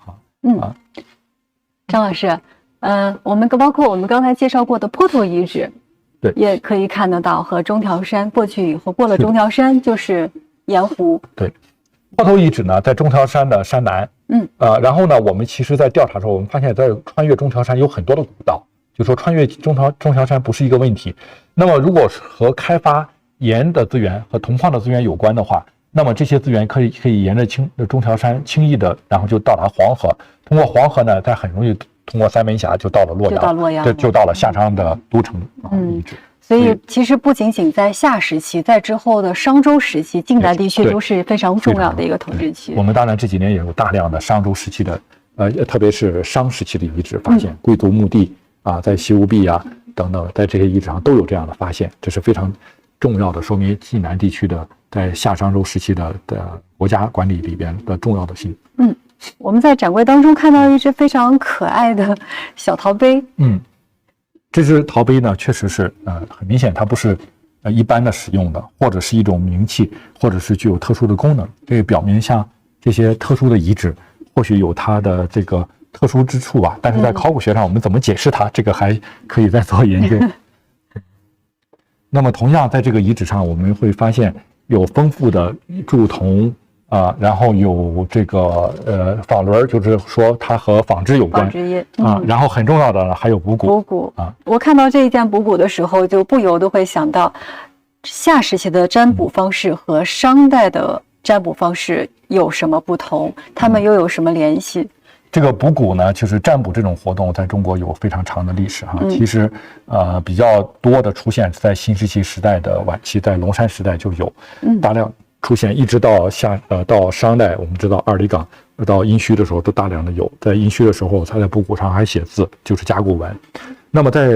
张老师，我们包括我们刚才介绍过的坡头遗址，对，也可以看得到和中条山过去以后，过了中条山就是盐湖。对，坡头遗址呢在中条山的山南，然后呢，我们其实在调查的时候，我们发现在穿越中条山有很多的古道，就说穿越中条山不是一个问题。那么如果和开发盐的资源和铜矿的资源有关的话，那么这些资源可以沿着中条山轻易的，然后就到达黄河，通过黄河呢，再很容易通过三门峡就到了洛阳，就到了夏商的都城遗址。所以其实不仅仅在夏时期，在之后的商周时期，晋南地区都是非常重要的一个统治期。我们当然这几年也有大量的商周时期的特别是商时期的遗址发现，贵族墓地在西吴壁等等，在这些遗址上都有这样的发现，这是非常重要的，说明晋南地区的在夏商周时期的国家管理里边的重要的性。我们在展柜当中看到一只非常可爱的小陶杯。这只陶杯呢，确实是很明显，它不是一般的使用的，或者是一种名器，或者是具有特殊的功能。这表明像这些特殊的遗址，或许有它的这个特殊之处吧。但是在考古学上，我们怎么解释它，这个还可以再做研究。那么同样在这个遗址上，我们会发现有丰富的铸铜然后有这个纺轮，就是说它和纺织有关然后很重要的呢还有补骨我看到这一件补骨的时候，就不由得会想到夏时期的占卜方式和商代的占卜方式有什么不同，它们又有什么联系？这个补骨呢，就是占卜这种活动在中国有非常长的历史其实比较多的出现在新石器时代的晚期，在龙山时代就有大量出现，一直到到商代，我们知道二里岗到殷墟的时候都大量的有，在殷墟的时候，它在补骨上还写字，就是甲骨文。那么在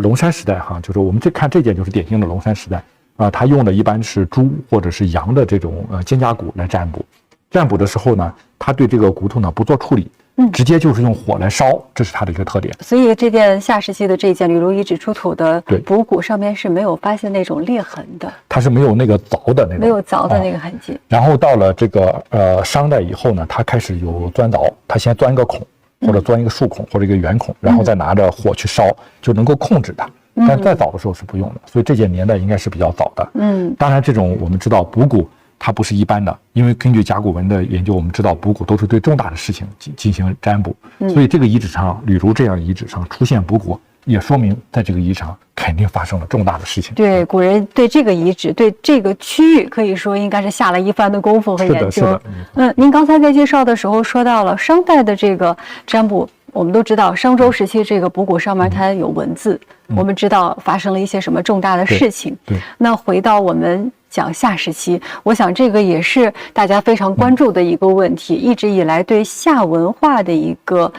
龙山时代就是我们看这件就是典型的龙山时代它用的一般是猪或者是羊的这种肩胛骨来占卜。占卜的时候呢，它对这个骨头呢不做处理，直接就是用火来烧，这是它的一个特点。所以这件夏时期的这件吕如遗址出土的补骨上面是没有发现那种裂痕的，它是没有那个凿的那种，没有凿的那个痕迹。然后到了这个商代以后呢，它开始有钻凿，它先钻一个孔，或者钻一个竖孔或者一个圆孔，然后再拿着火去烧，就能够控制它。但再早的时候是不用的，所以这件年代应该是比较早的。当然这种我们知道补骨它不是一般的，因为根据甲骨文的研究，我们知道补骨都是对重大的事情进行占卜，所以这个遗址上，吕如这样的遗址上出现补骨，也说明在这个遗址上肯定发生了重大的事情。对，古人对这个遗址、对这个区域，可以说应该是下了一番的功夫和研究。是的。您刚才在介绍的时候说到了商代的这个占卜。我们都知道商周时期这个补骨上面它有文字，我们知道发生了一些什么重大的事情。对。那回到我们讲夏时期，我想这个也是大家非常关注的一个问题，一直以来对夏文化的一个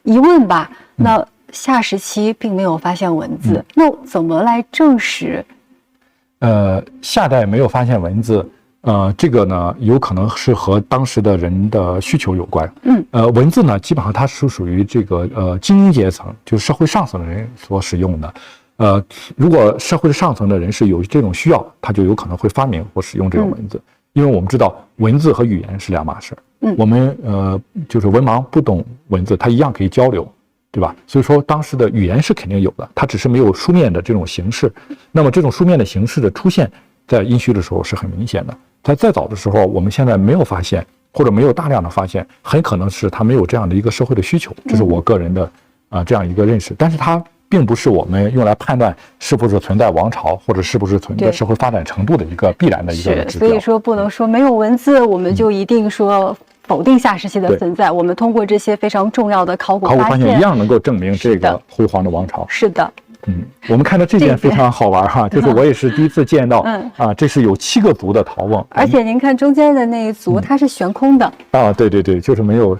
疑问吧。那夏时期并没有发现文字，那怎么来证实？夏代没有发现文字。这个呢，有可能是和当时的人的需求有关。文字呢，基本上它是属于这个精英阶层，就是社会上层的人所使用的。如果社会上层的人是有这种需要，他就有可能会发明或使用这种文字。因为我们知道文字和语言是两码事，我们就是文盲不懂文字，他一样可以交流，对吧？所以说当时的语言是肯定有的，它只是没有书面的这种形式。那么这种书面的形式的出现在殷墟的时候是很明显的。在再早的时候，我们现在没有发现，或者没有大量的发现，很可能是它没有这样的一个社会的需求，这是我个人的这样一个认识。但是它并不是我们用来判断是不是存在王朝或者是不是存在社会发展程度的一个必然的一个指标。所以说不能说没有文字我们就一定说否定夏时期的存在。我们通过这些非常重要的考古发现一样能够证明这个辉煌的王朝。是的。我们看到这件非常好玩哈，就是我也是第一次见到这是有7个足的陶瓮，而且您看中间的那一足它是悬空的对对对，就是没有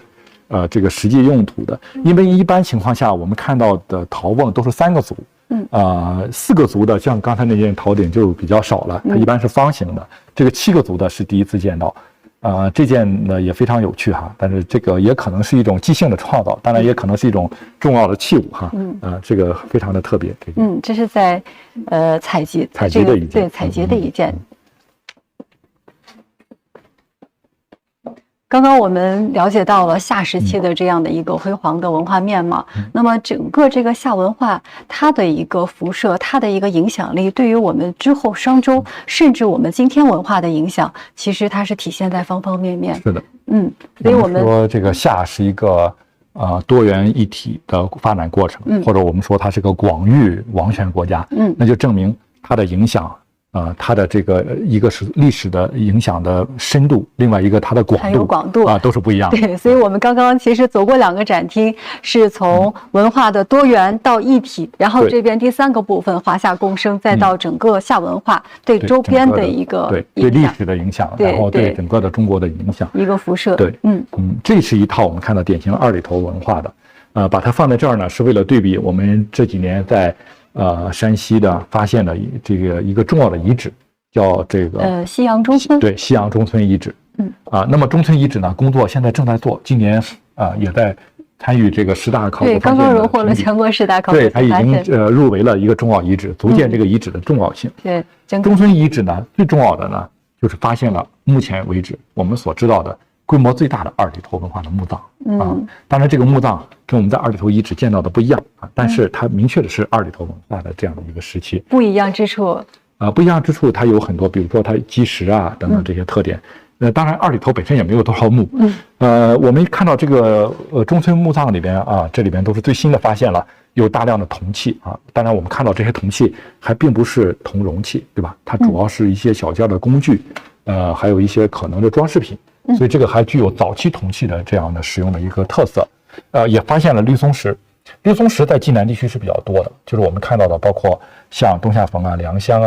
这个实际用途的。因为一般情况下我们看到的陶瓮都是3个足，4个足的像刚才那件陶鼎就比较少了，它一般是方形的，这个7个足的是第一次见到。这件呢也非常有趣哈，但是这个也可能是一种即兴的创造，当然也可能是一种重要的器物哈。这个非常的特别。这是在采集的一件，对，采集的一件。刚刚我们了解到了夏时期的这样的一个辉煌的文化面貌，那么整个这个夏文化它的一个辐射，它的一个影响力，对于我们之后商周甚至我们今天文化的影响，其实它是体现在方方面面。是的，所以我们说这个夏是一个多元一体的发展过程，或者我们说它是个广域王权国家，那就证明它的影响。它的这个一个是历史的影响的深度，另外一个它的广度都是不一样的。对，所以我们刚刚其实走过2个展厅，是从文化的多元到一体，然后这边第3个部分华夏共生，再到整个夏文化对周边的一个对历史的影响，然后对整个的中国的影响一个辐射。对，这是一套我们看到典型的2里头文化的，把它放在这儿呢，是为了对比我们这几年在。山西的发现的这个一个重要的遗址，叫这个西洋中村。对，西洋中村遗址。那么中村遗址呢，工作现在正在做，今年也在参与这个10大考古发现。对，刚刚荣获了全国10大考古发现。对，它已经入围了一个重要遗址，足见这个遗址的重要性。对，中村遗址呢，最重要的呢，就是发现了目前为止我们所知道的规模最大的2里头文化的墓葬。当然这个墓葬跟我们在2里头遗址见到的不一样但是它明确的是2里头文化的这样的一个时期。不一样之处不一样之处它有很多，比如说它基石等等这些特点。当然2里头本身也没有多少墓。我们看到这个中村墓葬里边这里边都是最新的发现了，有大量的铜器当然我们看到这些铜器还并不是铜容器，对吧？它主要是一些小件的工具，还有一些可能的装饰品。所以这个还具有早期铜器的这样的使用的一个特色。也发现了绿松石。绿松石在晋南地区是比较多的，就是我们看到的，包括像东夏冯良乡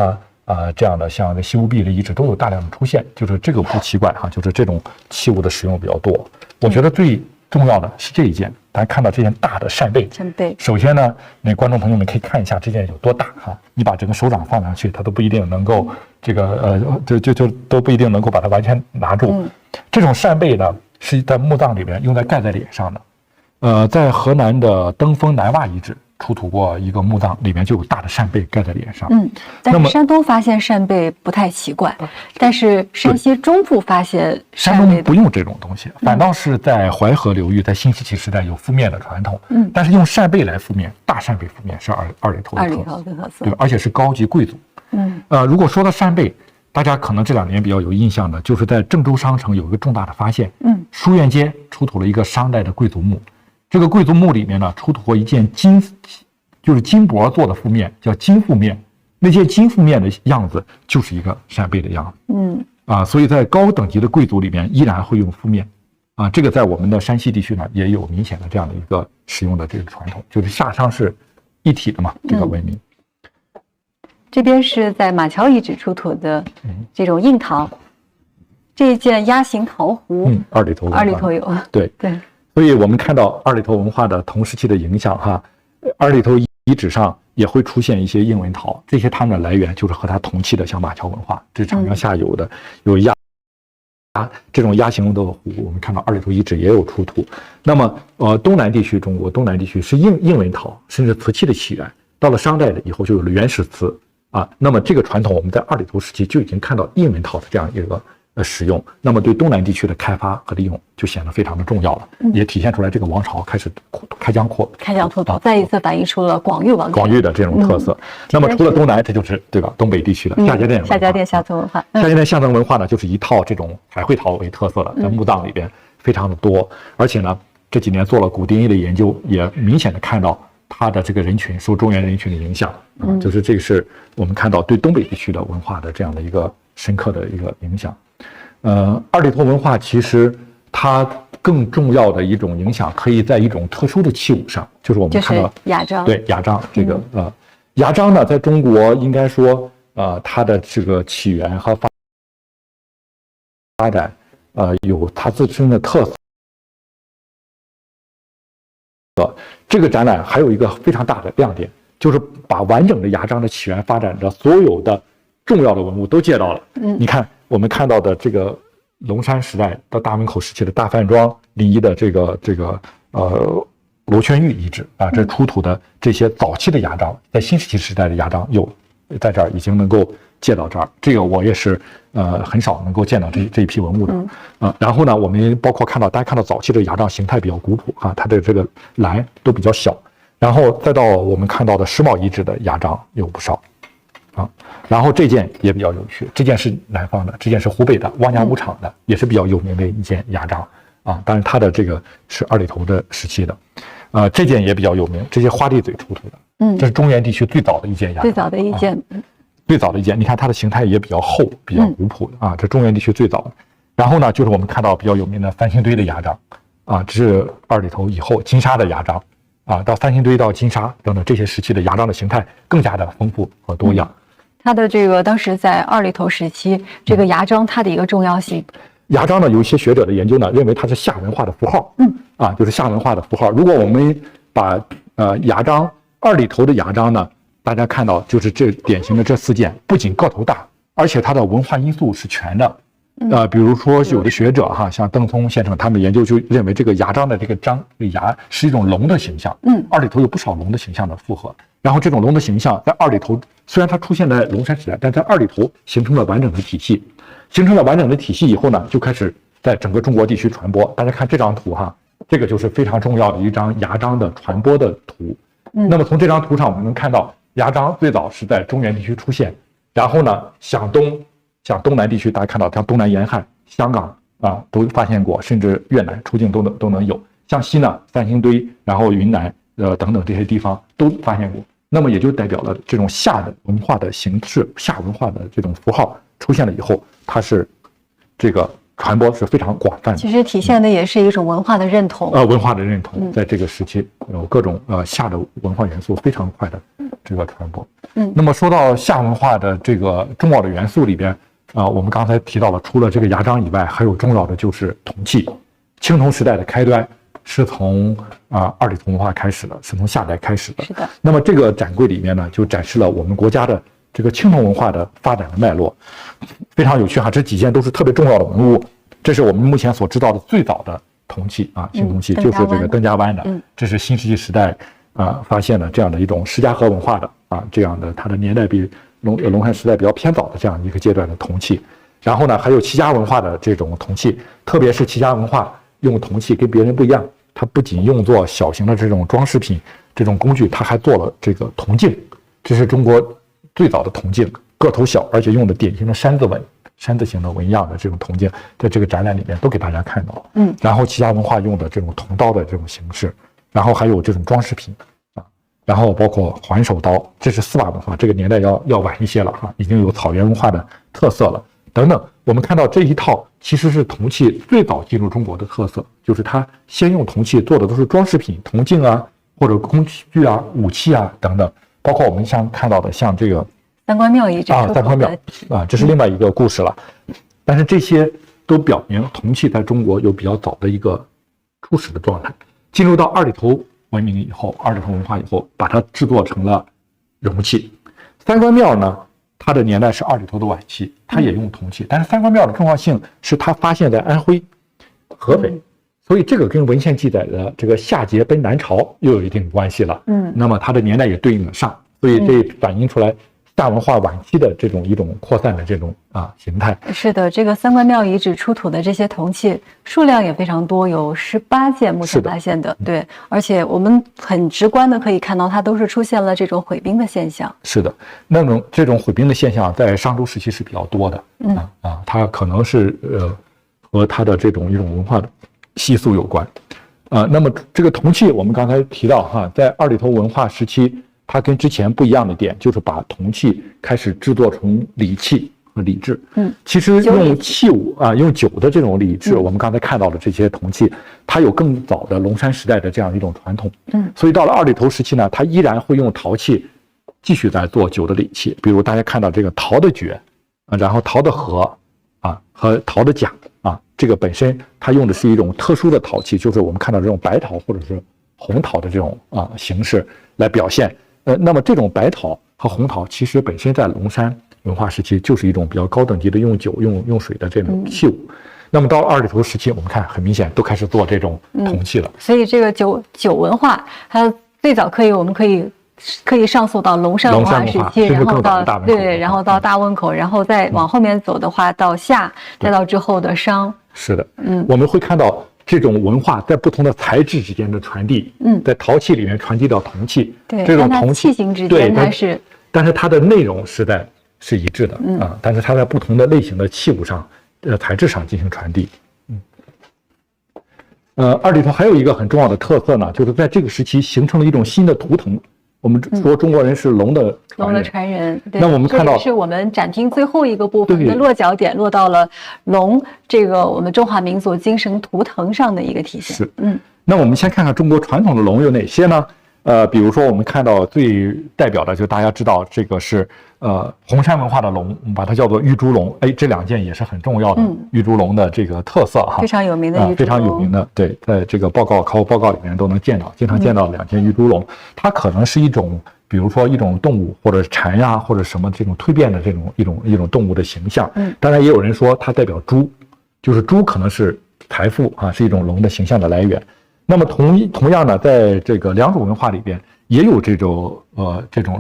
这样的，像西湖壁的遗址都有大量的出现，就是这个不奇怪就是这种器物的使用比较多。我觉得最重要的是这一件，大家看到这件大的扇贝。首先呢，那观众朋友们可以看一下这件有多大你把整个手掌放上去，它都不一定能够这个就都不一定能够把它完全拿住。这种扇贝呢是在墓葬里边用在盖在脸上的。在河南的登封南洼遗址出土过一个墓葬，里面就有大的扇贝盖在脸上。但是山东发现扇贝不太奇怪，但是山西中部发现山东不用这种东西，反倒是在淮河流域，在新石器时代有覆面的传统。但是用扇贝来覆面，大扇贝覆面是2里头的特色，对，而且是高级贵族。如果说到扇贝，大家可能这2年比较有印象的，就是在郑州商城有一个重大的发现。书院街出土了一个商代的贵族墓。这个贵族墓里面呢，出土过一件就是金箔做的覆面，叫金覆面。那件金覆面的样子就是一个扇贝的样子。所以在高等级的贵族里面依然会用覆面。这个在我们的山西地区呢也有明显的这样的一个使用的这个传统，就是夏商是一体的嘛，这个文明。这边是在马桥遗址出土的这种硬陶，这一件鸭形陶壶，2里头有。对。所以我们看到2里头文化的同时期的影响2里头遗址上也会出现一些硬纹陶，这些它们的来源就是和它同期的，像马桥文化，这是长江下游的，有这种鸭形的壶，我们看到2里头遗址也有出土。那么东南地区，中国东南地区是硬纹陶甚至瓷器的起源，到了商代以后就有了原始瓷那么这个传统我们在2里头时期就已经看到硬纹陶的这样一个使用，那么对东南地区的开发和利用就显得非常的重要了，也体现出来这个王朝开始开疆拓土，再一次反映出了广域的这种特色。那么除了东南，这就是对吧？东北地区的夏家店乡村文化。夏家店象征文化呢，就是一套这种彩绘陶为特色的，在墓葬里边非常的多，而且呢，这几年做了古丁一的研究，也明显的看到它的这个人群受中原人群的影响，就是这个是我们看到对东北地区的文化的这样的一个深刻的一个影响。二里头文化其实它更重要的一种影响，可以在一种特殊的器物上，就是我们看到牙璋。对牙璋这个牙璋呢，在中国应该说它的这个起源和发展有它自身的特色。这个展览还有一个非常大的亮点，就是把完整的牙璋的起源发展的所有的重要的文物都借到了。你看我们看到的这个龙山时代到大汶口时期的大范庄离的这个罗圈峪遗址啊，这出土的这些早期的牙璋，在新石器时代的牙璋有在这儿已经能够借到这儿，这个我也是很少能够见到这一批文物的然后呢，我们包括大家看到早期的牙璋形态比较古朴啊，它的这个栏都比较小，然后再到我们看到的石卯遗址的牙璋有不少然后这件也比较有趣，这件是南方的，这件是湖北的汪家武场的，也是比较有名的一件牙璋当然它的这个是二里头的时期的这件也比较有名，这些花地嘴出土的这是中原地区最早的一件牙璋，最早的一件，你看它的形态也比较厚，比较古朴的这中原地区最早的。然后呢，就是我们看到比较有名的三星堆的牙璋这是二里头以后金沙的牙璋到三星堆到金沙等等这些时期的牙璋的形态更加的丰富和多样。它的这个当时在二里头时期，这个牙璋它的一个重要性。牙璋呢，有一些学者的研究呢，认为它是夏文化的符号，就是夏文化的符号。如果我们把牙璋二里头的牙璋呢，大家看到就是这典型的这4件，不仅个头大，而且它的文化因素是全的。比如说有的学者像邓聪先生他们研究就认为这个牙璋的这个牙是一种龙的形象，二里头有不少龙的形象的复合，然后这种龙的形象在二里头虽然它出现在龙山时代，但在二里头形成了完整的体系，以后呢，就开始在整个中国地区传播。大家看这张图这个就是非常重要的一张牙璋的传播的图。那么从这张图上我们能看到，牙璋最早是在中原地区出现，然后呢向东南地区，大家看到像东南沿海、香港都发现过，甚至越南出境都能有。向西呢，三星堆，然后云南等等这些地方都发现过。那么也就代表了这种夏的文化的形式，夏文化的这种符号出现了以后，它是这个传播是非常广泛的。其实体现的也是一种文化的认同。文化的认同，在这个时期有各种夏的文化元素非常快的这个传播。那么说到夏文化的这个重要的元素里边我们刚才提到了，除了这个牙璋以外，还有重要的就是铜器。青铜时代的开端是从二里头文化开始的，是从夏代开始的。是的。那么这个展柜里面呢，就展示了我们国家的这个青铜文化的发展的脉络，非常有趣这几件都是特别重要的文物。这是我们目前所知道的最早的铜器青铜器，就是这个登嘉湾的。这是新石器时代发现的这样的一种石家河文化的这样的，它的年代比龙山时代比较偏早的这样一个阶段的铜器。然后呢，还有齐家文化的这种铜器，特别是齐家文化用铜器跟别人不一样，它不仅用作小型的这种装饰品这种工具，它还做了这个铜镜。这是中国最早的铜镜，个头小，而且用的典型的山字形的纹样的这种铜镜，在这个展览里面都给大家看到了。然后齐家文化用的这种铜刀的这种形式，然后还有这种装饰品然后包括环手刀，这是司马文化，这个年代要晚一些了已经有草原文化的特色了等等。我们看到这一套其实是铜器最早进入中国的特色，就是它先用铜器做的都是装饰品，铜镜或者工具武器等等，包括我们看到的像这个三官庙遗址三官庙这是另外一个故事了。但是这些都表明铜器在中国有比较早的一个初始的状态，进入到二里头文明以后，二里头文化以后，把它制作成了容器。三官庙呢，它的年代是二里头的晚期，它也用铜器，但是三官庙的重要性是它发现在安徽、合肥，所以这个跟文献记载的这个夏桀奔南朝又有一定关系了。那么它的年代也对应得上，所以这反映出来夏文化晚期的这种一种扩散的这种形态。是的，这个三官庙遗址出土的这些铜器数量也非常多，有18件目前发现的。对，而且我们很直观的可以看到，它都是出现了这种毁冰的现象。是的，这种毁冰的现象在商周时期是比较多的。它可能是和它的这种一种文化的习俗有关。那么这个铜器我们刚才提到在二里头文化时期，它跟之前不一样的点就是把铜器开始制作成礼器和礼制。其实用器物用酒的这种礼制，我们刚才看到的这些铜器，它有更早的龙山时代的这样一种传统。所以到了二里头时期呢，它依然会用陶器继续在做酒的礼器，比如大家看到这个陶的爵，然后陶的盒和陶的甲这个本身它用的是一种特殊的陶器，就是我们看到这种白陶或者是红陶的这种形式来表现。那么这种白陶和红陶其实本身在龙山文化时期就是一种比较高等级的用酒用水的这种器物。那么到二里头时期，我们看很明显都开始做这种铜器了。所以这个酒文化它最早我们可以上溯到龙山文化时期，然后到然后到大汶口，然后再往后面走的话，到夏，再到之后的商。是的，我们会看到这种文化在不同的材质之间的传递，在陶器里面传递到铜器，这种铜器型之间它是，但是它的内容是一致的但是它在不同的类型的器物上、材质上进行传递。二里头还有一个很重要的特色呢，就是在这个时期形成了一种新的图腾。我们说中国人是龙的传人，对，那我们看到是我们展厅最后一个部分的落脚点，落到了龙这个我们中华民族精神图腾上的一个体现。是，那我们先看看中国传统的龙有哪些呢？比如说我们看到最代表的，就大家知道这个是红山文化的龙，我们把它叫做玉猪龙。这两件也是很重要的玉猪龙的这个特色非常有名的玉猪龙，非常有名的。对，在这个考古报告里面都能见到，经常见到两件玉猪龙。它可能是一种，比如说一种动物或者蝉呀，或者什么这种蜕变的这种一种动物的形象。当然也有人说它代表猪，就是猪可能是财富是一种龙的形象的来源。那么同样呢，在这个良渚文化里边也有这种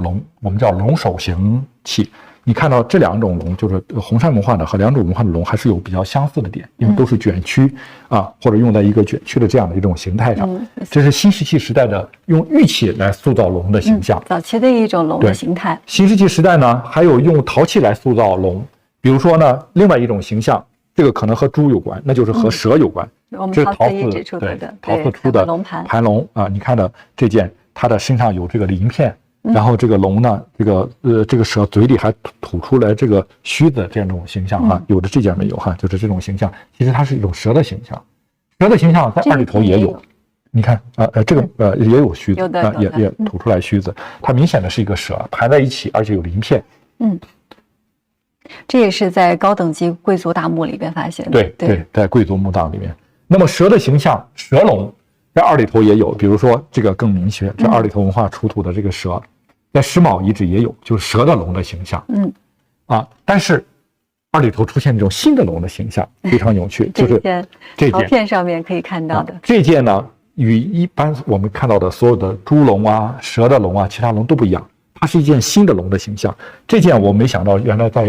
龙，我们叫龙首形器。你看到这两种龙，就是红山文化的和良渚文化的龙，还是有比较相似的点，因为都是卷曲或者用在一个卷曲的这样的一种形态上。这是新石器时代的用玉器来塑造龙的形象，早期的一种龙的形态。新石器时代呢，还有用陶器来塑造龙，比如说呢，另外一种形象，这个可能和猪有关，那就是和蛇有关。这是陶瓷出的盘龙你看到这件，它的身上有这个鳞片，然后这个龙呢，这个蛇嘴里还吐出来这个须子这种形象有的这件没有就是这种形象，其实它是一种蛇的形象。蛇的形象在二里头也有，你看这个也有须子也吐出来须子，它明显的是一个蛇盘在一起，而且有鳞片。这也是在高等级贵族大墓里边发现的。对，在贵族墓葬里面。那么蛇的形象，蛇龙在二里头也有，比如说这个更明确，这二里头文化出土的这个蛇，在石卯遗址也有，就是蛇的龙的形象。但是二里头出现这种新的龙的形象非常有趣，就是这件陶片上面可以看到的。这件呢，与一般我们看到的所有的猪龙蛇的龙其他龙都不一样。它是一件新的龙的形象，这件我没想到原来在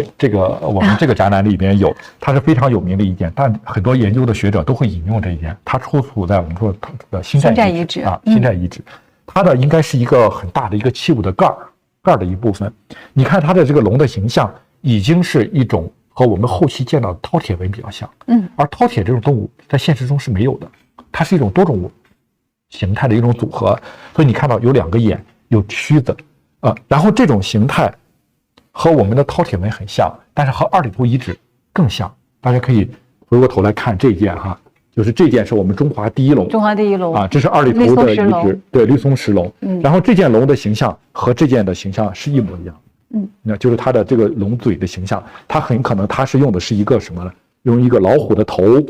我们这个展览里边有，它是非常有名的一件，但很多研究的学者都会引用这一件。它出土在我们说的新寨遗址新寨遗址，它的应该是一个很大的一个器物的盖的一部分。你看它的这个龙的形象，已经是一种和我们后期见到的饕餮纹比较像，而饕餮这种动物在现实中是没有的，它是一种多种形态的一种组合，所以你看到有两个眼，有须子。然后这种形态和我们的饕餮纹很像，但是和二里头遗址更像。大家可以回过头来看这件就是这件是我们中华第一龙这是二里头的遗址，对，绿松石龙。然后这件龙的形象和这件的形象是一模一样。那就是它的这个龙嘴的形象，它很可能它是用的是一个什么呢？用一个老虎的头，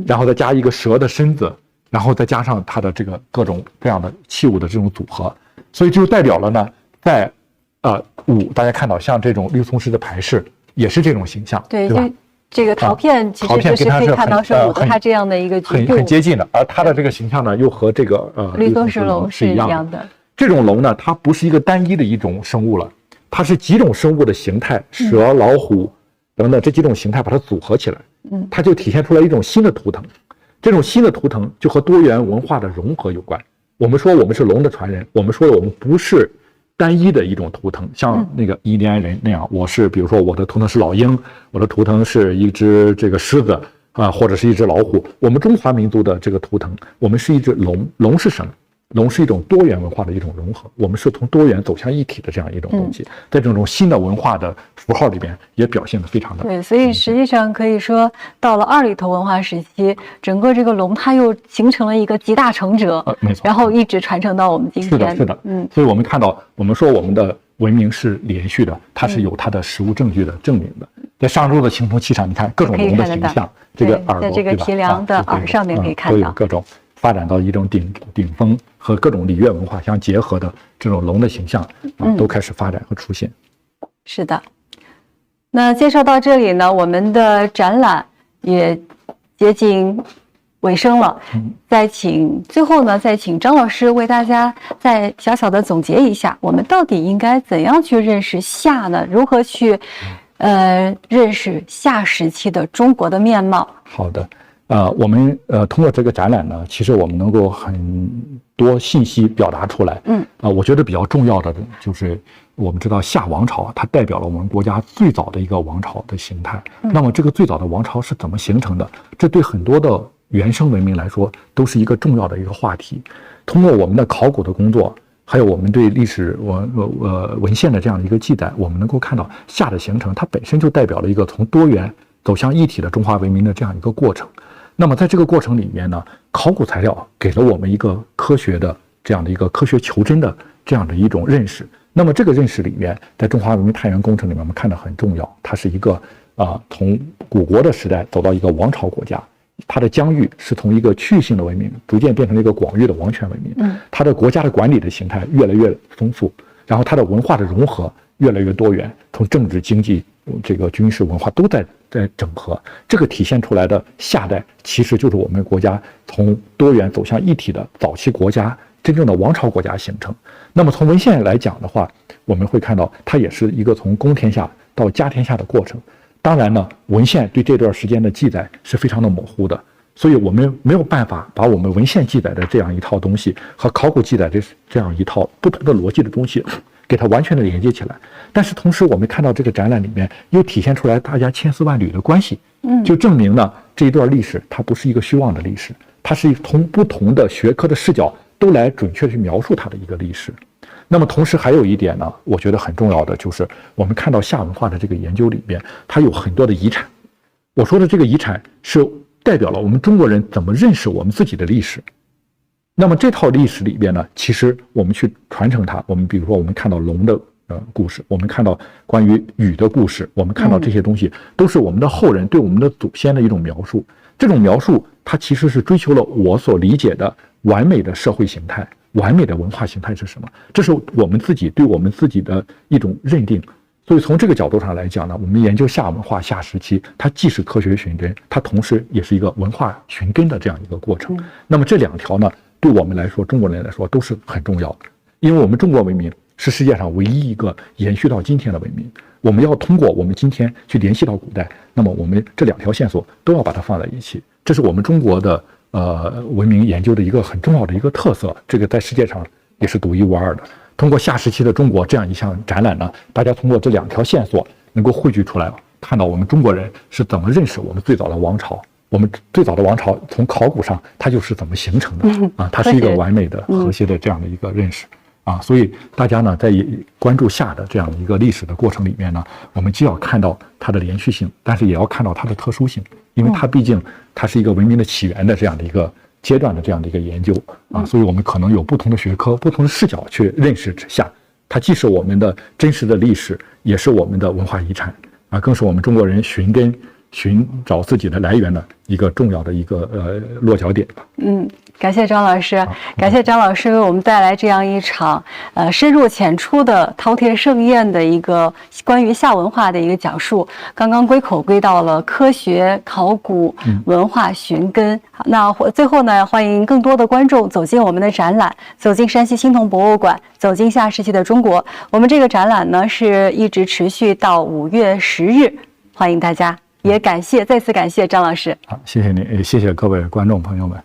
然后再加一个蛇的身子，然后再加上它的这个各种各样的器物的这种组合，所以就代表了呢。在大家看到像这种绿松石的牌饰也是这种形象，对吧？这个陶片其实就是可以看到是它这样的一个很接近的，而它的这个形象呢，又和这个绿松石龙是一样的。这种龙呢，它不是一个单一的一种生物了，它是几种生物的形态，蛇、老虎等等这几种形态把它组合起来，它就体现出来一种新的图腾。这种新的图腾就和多元文化的融合有关。我们说我们是龙的传人，我们说我们不是单一的一种图腾，像那个印第安人那样，我是比如说我的图腾是老鹰，我的图腾是一只这个狮子啊，或者是一只老虎。我们中华民族的这个图腾，我们是一只龙。龙是什么？龙是一种多元文化的一种融合，我们是从多元走向一体的这样一种东西，在这种新的文化的符号里边也表现得非常的对，所以实际上可以说，到了2里头文化时期，整个这个龙它又形成了一个集大成者，没错，然后一直传承到我们今天。是的，所以我们看到，我们说我们的文明是连续的，它是有它的实物证据的证明的。在上周的青铜器上，你看各种龙的形象，这个耳朵，在这个提梁的耳上面可以看到，都有各种发展到一种顶峰和各种礼乐文化相结合的这种龙的形象都开始发展和出现。是的，那介绍到这里呢，我们的展览也接近尾声了。最后呢，再请张老师为大家再小小的总结一下，我们到底应该怎样去认识夏呢？如何去认识夏时期的中国的面貌？好的。我们通过这个展览呢，其实我们能够很多信息表达出来。我觉得比较重要的就是我们知道夏王朝它代表了我们国家最早的一个王朝的形态。那么这个最早的王朝是怎么形成的？这对很多的原生文明来说都是一个重要的一个话题。通过我们的考古的工作，还有我们对历史文献的这样的一个记载，我们能够看到夏的形成，它本身就代表了一个从多元走向一体的中华文明的这样一个过程。那么在这个过程里面呢，考古材料给了我们一个科学的这样的一个科学求真的这样的一种认识。那么这个认识里面，在中华文明探源工程里面，我们看到很重要，它是一个从古国的时代走到一个王朝国家，它的疆域是从一个区域性的文明逐渐变成了一个广域的王权文明。它的国家的管理的形态越来越丰富，然后它的文化的融合越来越多元，从政治、经济、这个军事、文化都在整合。这个体现出来的夏代，其实就是我们国家从多元走向一体的早期国家，真正的王朝国家形成。那么从文献来讲的话，我们会看到它也是一个从公天下到家天下的过程。当然呢，文献对这段时间的记载是非常的模糊的，所以我们没有办法把我们文献记载的这样一套东西和考古记载的这样一套不同的逻辑的东西给它完全的连接起来。但是同时我们看到这个展览里面又体现出来大家千丝万缕的关系，就证明呢这一段历史它不是一个虚妄的历史，它是从不同的学科的视角都来准确去描述它的一个历史。那么同时还有一点呢，我觉得很重要的就是我们看到夏文化的这个研究里面，它有很多的遗产。我说的这个遗产是代表了我们中国人怎么认识我们自己的历史。那么这套历史里边呢，其实我们去传承它，我们比如说我们看到龙的故事，我们看到关于雨的故事，我们看到这些东西都是我们的后人对我们的祖先的一种描述。这种描述它其实是追求了我所理解的完美的社会形态，完美的文化形态是什么？这是我们自己对我们自己的一种认定。所以从这个角度上来讲呢，我们研究夏文化夏时期，它既是科学寻根，它同时也是一个文化寻根的这样一个过程。那么这两条呢，对我们来说，中国人来说都是很重要的，因为我们中国文明是世界上唯一一个延续到今天的文明。我们要通过我们今天去联系到古代，那么我们这两条线索都要把它放在一起，这是我们中国的文明研究的一个很重要的一个特色，这个在世界上也是独一无二的。通过夏时期的中国这样一项展览呢，大家通过这两条线索能够汇聚出来，看到我们中国人是怎么认识我们最早的王朝。我们最早的王朝从考古上它就是怎么形成的啊，它是一个完美的和谐的这样的一个认识啊。所以大家呢在关注夏的这样的一个历史的过程里面呢，我们既要看到它的连续性，但是也要看到它的特殊性，因为它毕竟它是一个文明的起源的这样的一个阶段的这样的一个研究啊，所以我们可能有不同的学科、不同的视角去认识夏，它既是我们的真实的历史，也是我们的文化遗产啊，更是我们中国人寻根寻找自己的来源的一个重要的一个落脚点吧。感谢张老师，感谢张老师为我们带来这样一场深入浅出的饕餮盛宴的一个关于夏文化的一个讲述。刚刚归口归到了科学、考古、文化寻根。那最后呢，欢迎更多的观众走进我们的展览，走进山西青铜博物馆，走进下世纪的中国。我们这个展览呢是一直持续到5月10日，欢迎大家，也再次感谢张老师。好，谢谢您，也谢谢各位观众朋友们。